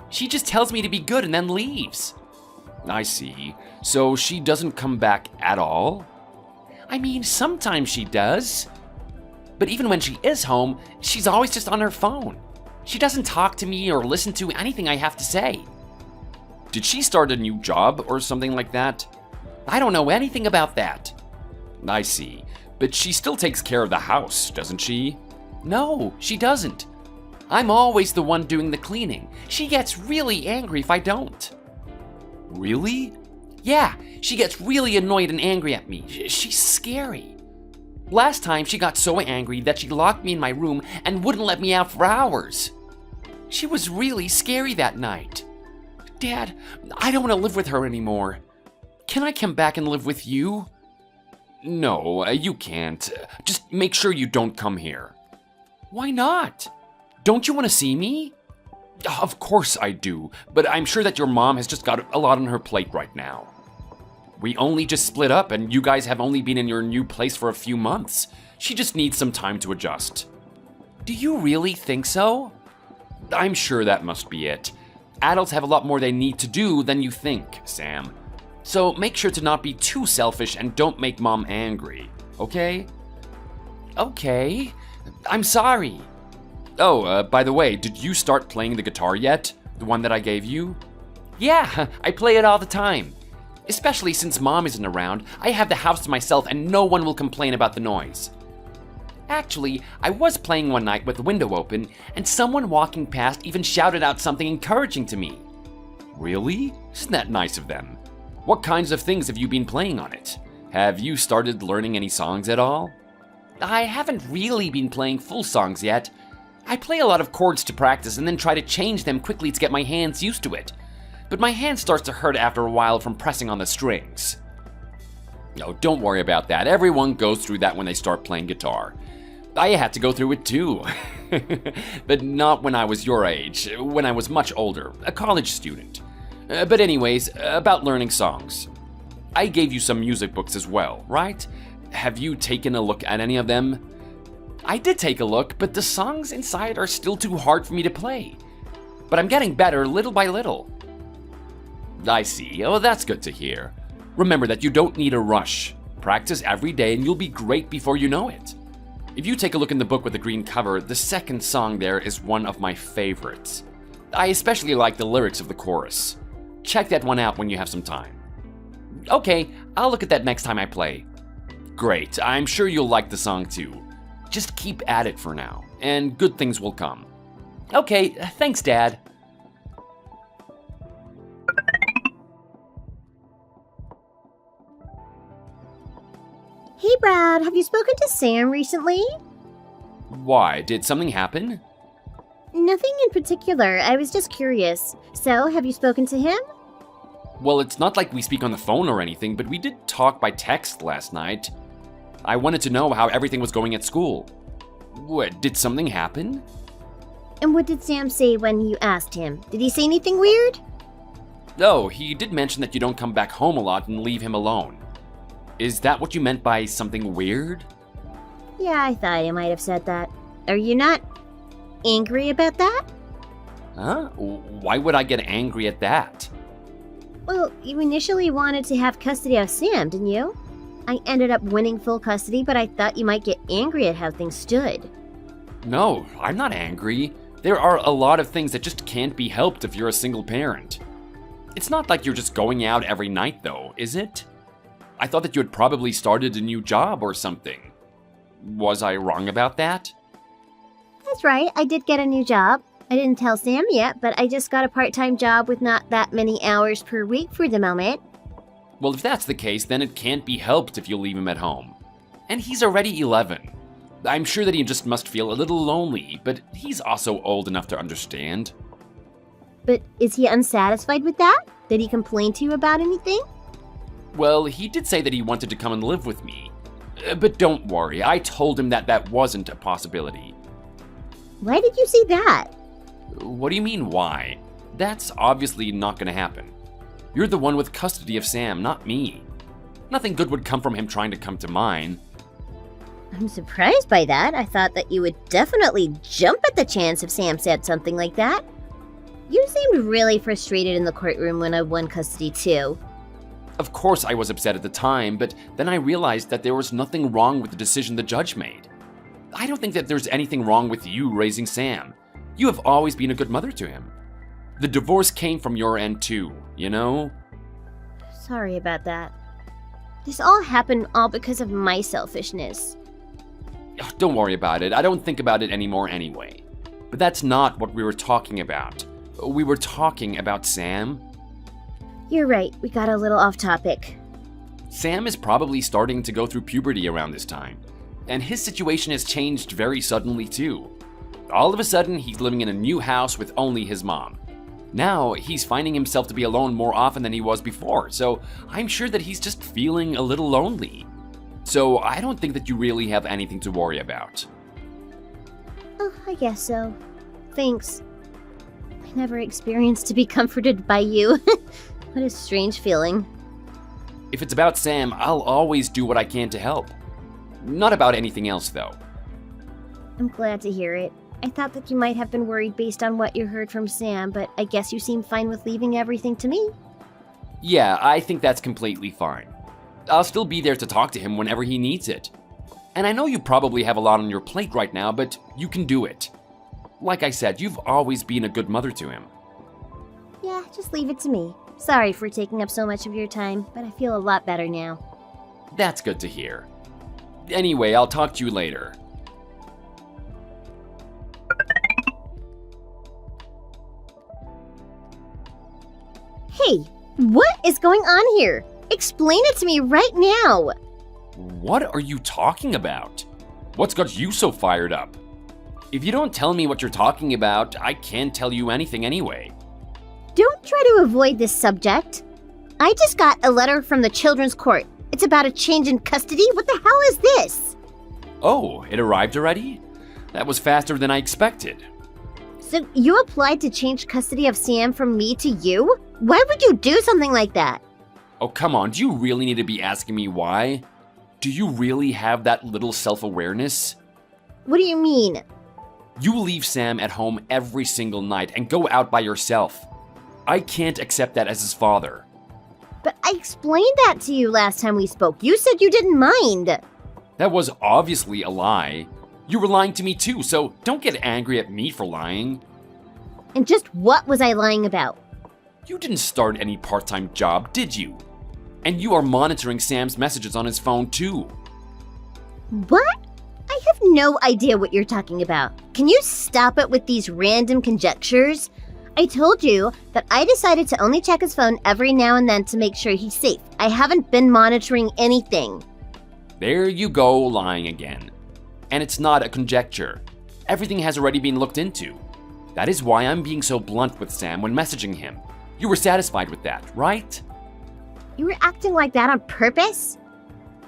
She just tells me to be good and then leaves. I see. So she doesn't come back at all? I mean, sometimes she does. But even when she is home, she's always just on her phone. She doesn't talk to me or listen to anything I have to say. Did she start a new job or something like that? I don't know anything about that. I see. But she still takes care of the house, doesn't she? No, she doesn't. I'm always the one doing the cleaning. She gets really angry if I don't. Really? Yeah, she gets really annoyed and angry at me. She's scary. Last time, she got so angry that she locked me in my room and wouldn't let me out for hours. She was really scary that night. Dad, I don't want to live with her anymore. Can I come back and live with you? No, you can't. Just make sure you don't come here. Why not? Don't you want to see me? Of course I do, but I'm sure that your mom has just got a lot on her plate right now. We only just split up and you guys have only been in your new place for a few months. She just needs some time to adjust. Do you really think so? I'm sure that must be it. Adults have a lot more they need to do than you think, Sam. So make sure to not be too selfish and don't make Mom angry, okay? Okay. I'm sorry. Oh, by the way, did you start playing the guitar yet? The one that I gave you? Yeah, I play it all the time. Especially since Mom isn't around, I have the house to myself and no one will complain about the noise. Actually, I was playing one night with the window open, and someone walking past even shouted out something encouraging to me. Really? Isn't that nice of them? What kinds of things have you been playing on it? Have you started learning any songs at all? I haven't really been playing full songs yet. I play a lot of chords to practice and then try to change them quickly to get my hands used to it. But my hand starts to hurt after a while from pressing on the strings. No, don't worry about that. Everyone goes through that when they start playing guitar. I had to go through it too. But not when I was your age, when I was much older, a college student. But anyways, about learning songs. I gave you some music books as well, right? Have you taken a look at any of them? I did take a look, but the songs inside are still too hard for me to play. But I'm getting better little by little. I see. Oh, that's good to hear. Remember that you don't need a rush. Practice every day and you'll be great before you know it. If you take a look in the book with the green cover, the second song there is one of my favorites. I especially like the lyrics of the chorus. Check that one out when you have some time. Okay, I'll look at that next time I play. Great, I'm sure you'll like the song too. Just keep at it for now, and good things will come. Okay, thanks, Dad. Hey, Brad, have you spoken to Sam recently? Why, did something happen? Nothing in particular. I was just curious. So, have you spoken to him? Well, it's not like we speak on the phone or anything, but we did talk by text last night. I wanted to know how everything was going at school. What, did something happen? And what did Sam say when you asked him? Did he say anything weird? Oh, he did mention that you don't come back home a lot and leave him alone. Is that what you meant by something weird? Yeah, I thought he might have said that. Are you not angry about that? Huh? Why would I get angry at that? Well, you initially wanted to have custody of Sam, didn't you? I ended up winning full custody, but I thought you might get angry at how things stood. No, I'm not angry. There are a lot of things that just can't be helped if you're a single parent. It's not like you're just going out every night, though, is it? I thought that you had probably started a new job or something. Was I wrong about that? That's right, I did get a new job. I didn't tell Sam yet, but I just got a part-time job with not that many hours per week for the moment. Well, if that's the case, then it can't be helped if you leave him at home. And he's already 11. I'm sure that he just must feel a little lonely, but he's also old enough to understand. But is he unsatisfied with that? Did he complain to you about anything? Well, he did say that he wanted to come and live with me. But don't worry, I told him that that wasn't a possibility. Why did you say that? What do you mean, why? That's obviously not gonna happen. You're the one with custody of Sam, not me. Nothing good would come from him trying to come to mine. I'm surprised by that. I thought that you would definitely jump at the chance if Sam said something like that. You seemed really frustrated in the courtroom when I won custody too. Of course I was upset at the time, but then I realized that there was nothing wrong with the decision the judge made. I don't think that there's anything wrong with you raising Sam. You have always been a good mother to him. The divorce came from your end too, you know? Sorry about that. This all happened all because of my selfishness. Ugh, don't worry about it. I don't think about it anymore anyway. But that's not what we were talking about. We were talking about Sam. You're right, we got a little off topic. Sam is probably starting to go through puberty around this time, and his situation has changed very suddenly too. All of a sudden, he's living in a new house with only his mom. Now, he's finding himself to be alone more often than he was before, so I'm sure that he's just feeling a little lonely. So I don't think that you really have anything to worry about. Oh, I guess so. Thanks. I never experienced to be comforted by you. What a strange feeling. If it's about Sam, I'll always do what I can to help. Not about anything else, though. I'm glad to hear it. I thought that you might have been worried based on what you heard from Sam, but I guess you seem fine with leaving everything to me. Yeah, I think that's completely fine. I'll still be there to talk to him whenever he needs it. And I know you probably have a lot on your plate right now, but you can do it. Like I said, you've always been a good mother to him. Yeah, just leave it to me. Sorry for taking up so much of your time, but I feel a lot better now. That's good to hear. Anyway, I'll talk to you later. Hey, what is going on here? Explain it to me right now. What are you talking about? What's got you so fired up? If you don't tell me what you're talking about, I can't tell you anything anyway. Don't try to avoid this subject. I just got a letter from the children's court. It's about a change in custody. What the hell is this? Oh, it arrived already? That was faster than I expected. So you applied to change custody of Sam from me to you? Why would you do something like that? Oh, come on, do you really need to be asking me why? Do you really have that little self-awareness? What do you mean? You leave Sam at home every single night and go out by yourself. I can't accept that as his father. But I explained that to you last time we spoke. You said you didn't mind. That was obviously a lie. You were lying to me too, so don't get angry at me for lying. And just what was I lying about? You didn't start any part-time job, did you? And you are monitoring Sam's messages on his phone too. What? I have no idea what you're talking about. Can you stop it with these random conjectures? I told you that I decided to only check his phone every now and then to make sure he's safe. I haven't been monitoring anything. There you go, lying again. And it's not a conjecture. Everything has already been looked into. That is why I'm being so blunt with Sam when messaging him. You were satisfied with that, right? You were acting like that on purpose?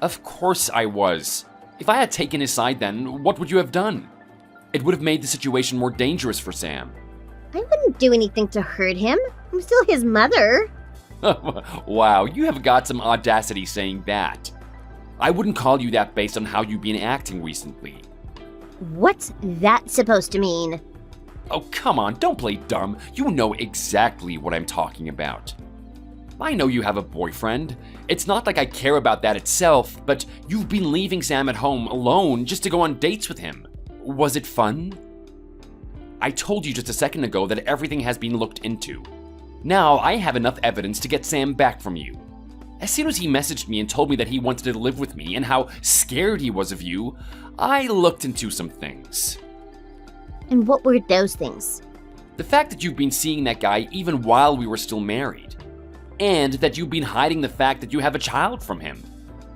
Of course I was. If I had taken his side then, what would you have done? It would have made the situation more dangerous for Sam. I wouldn't do anything to hurt him. I'm still his mother. Wow, you have got some audacity saying that. I wouldn't call you that based on how you've been acting recently. What's that supposed to mean? Oh, come on, don't play dumb. You know exactly what I'm talking about. I know you have a boyfriend. It's not like I care about that itself, but you've been leaving Sam at home alone just to go on dates with him. Was it fun? I told you just a second ago that everything has been looked into. Now I have enough evidence to get Sam back from you. As soon as he messaged me and told me that he wanted to live with me and how scared he was of you, I looked into some things. And what were those things? The fact that you've been seeing that guy even while we were still married. And that you've been hiding the fact that you have a child from him.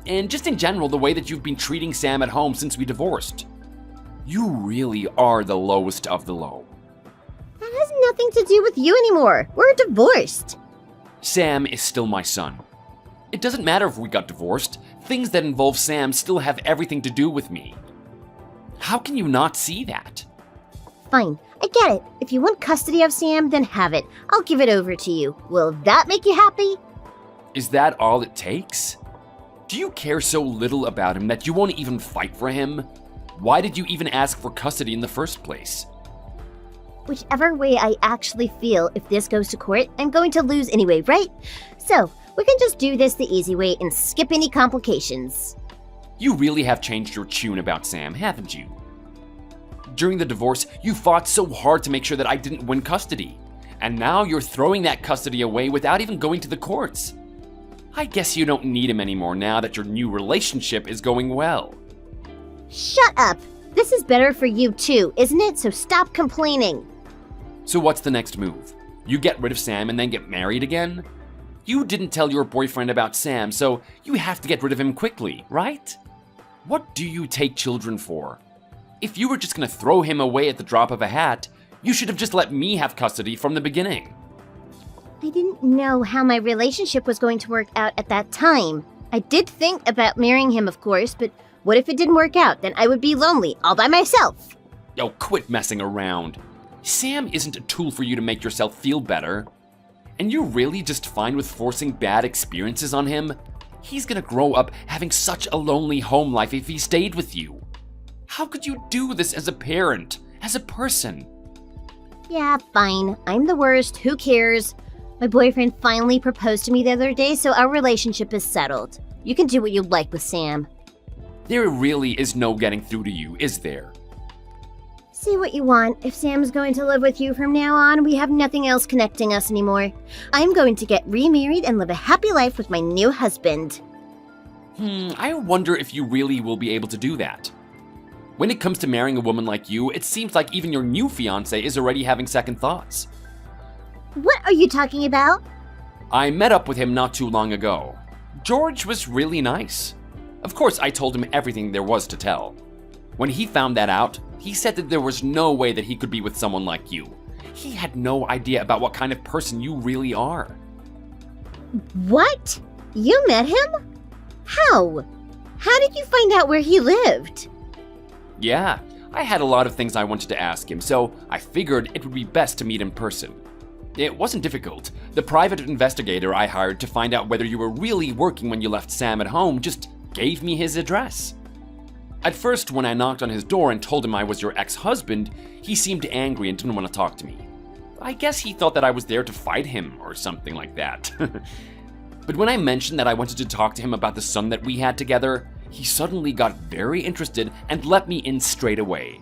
And just in general, the way that you've been treating Sam at home since we divorced. You really are the lowest of the low. That has nothing to do with you anymore. We're divorced. Sam is still my son. It doesn't matter if we got divorced. Things that involve Sam still have everything to do with me. How can you not see that? Fine, I get it. If you want custody of Sam, then have it. I'll give it over to you. Will that make you happy? Is that all it takes? Do you care so little about him that you won't even fight for him? Why did you even ask for custody in the first place? Whichever way I actually feel, if this goes to court, I'm going to lose anyway, right? So, we can just do this the easy way and skip any complications. You really have changed your tune about Sam, haven't you? During the divorce, you fought so hard to make sure that I didn't win custody. And now you're throwing that custody away without even going to the courts. I guess you don't need him anymore now that your new relationship is going well. Shut up! This is better for you too, isn't it? So stop complaining. So what's the next move? You get rid of Sam and then get married again? You didn't tell your boyfriend about Sam, so you have to get rid of him quickly, right? What do you take children for? If you were just gonna throw him away at the drop of a hat, you should have just let me have custody from the beginning. I didn't know how my relationship was going to work out at that time. I did think about marrying him, of course, but what if it didn't work out? Then I would be lonely, all by myself. Oh, quit messing around. Sam isn't a tool for you to make yourself feel better. And you're really just fine with forcing bad experiences on him? He's gonna grow up having such a lonely home life if he stayed with you. How could you do this as a parent, as a person? Yeah, fine. I'm the worst. Who cares? My boyfriend finally proposed to me the other day, so our relationship is settled. You can do what you like with Sam. There really is no getting through to you, is there? Say what you want. If Sam's going to live with you from now on, we have nothing else connecting us anymore. I'm going to get remarried and live a happy life with my new husband. I wonder if you really will be able to do that. When it comes to marrying a woman like you, it seems like even your new fiancé is already having second thoughts. What are you talking about? I met up with him not too long ago. George was really nice. Of course, I told him everything there was to tell. When he found that out, he said that there was no way that he could be with someone like you. He had no idea about what kind of person you really are. What? You met him? How? How did you find out where he lived? Yeah, I had a lot of things I wanted to ask him, so I figured it would be best to meet in person. It wasn't difficult. The private investigator I hired to find out whether you were really working when you left Sam at home just gave me his address. At first, when I knocked on his door and told him I was your ex-husband, he seemed angry and didn't want to talk to me. I guess he thought that I was there to fight him or something like that. But when I mentioned that I wanted to talk to him about the son that we had together, he suddenly got very interested and let me in straight away.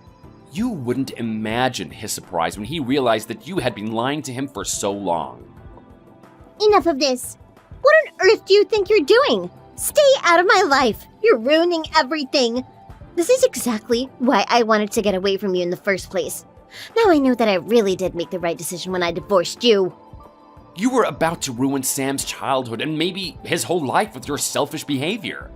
You wouldn't imagine his surprise when he realized that you had been lying to him for so long. Enough of this. What on earth do you think you're doing? Stay out of my life. You're ruining everything. This is exactly why I wanted to get away from you in the first place. Now I know that I really did make the right decision when I divorced you. You were about to ruin Sam's childhood and maybe his whole life with your selfish behavior.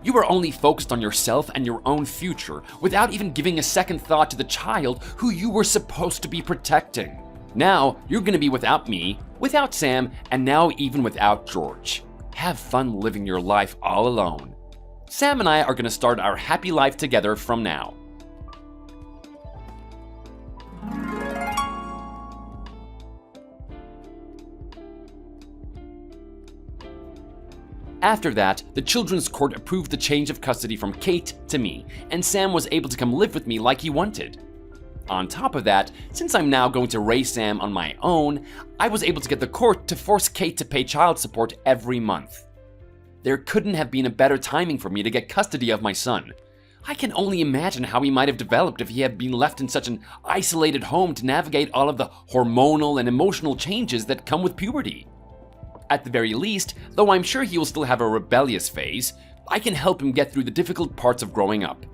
You were only focused on yourself and your own future without even giving a second thought to the child who you were supposed to be protecting. Now, you're gonna be without me, without Sam, and now even without George. Have fun living your life all alone. Sam and I are gonna start our happy life together from now. After that, the Children's Court approved the change of custody from Kate to me, and Sam was able to come live with me like he wanted. On top of that, since I'm now going to raise Sam on my own, I was able to get the court to force Kate to pay child support every month. There couldn't have been a better timing for me to get custody of my son. I can only imagine how he might have developed if he had been left in such an isolated home to navigate all of the hormonal and emotional changes that come with puberty. At the very least, though I'm sure he will still have a rebellious phase, I can help him get through the difficult parts of growing up.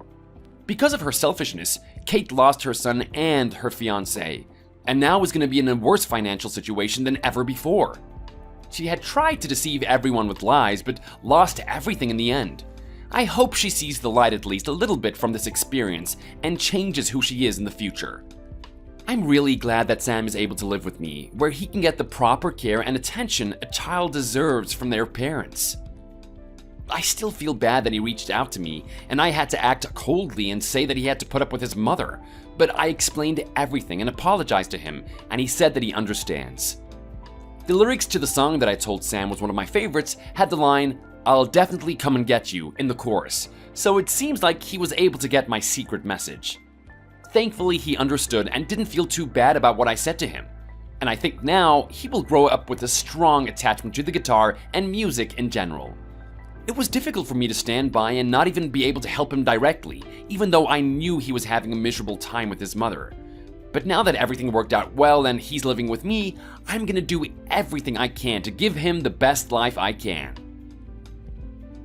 Because of her selfishness, Kate lost her son and her fiancé, and now is going to be in a worse financial situation than ever before. She had tried to deceive everyone with lies, but lost everything in the end. I hope she sees the light at least a little bit from this experience and changes who she is in the future. I'm really glad that Sam is able to live with me, where he can get the proper care and attention a child deserves from their parents. I still feel bad that he reached out to me, and I had to act coldly and say that he had to put up with his mother, but I explained everything and apologized to him, and he said that he understands. The lyrics to the song that I told Sam was one of my favorites had the line, "I'll definitely come and get you," in the chorus, so it seems like he was able to get my secret message. Thankfully, he understood and didn't feel too bad about what I said to him. And I think now he will grow up with a strong attachment to the guitar and music in general. It was difficult for me to stand by and not even be able to help him directly, even though I knew he was having a miserable time with his mother. But now that everything worked out well and he's living with me, I'm gonna do everything I can to give him the best life I can.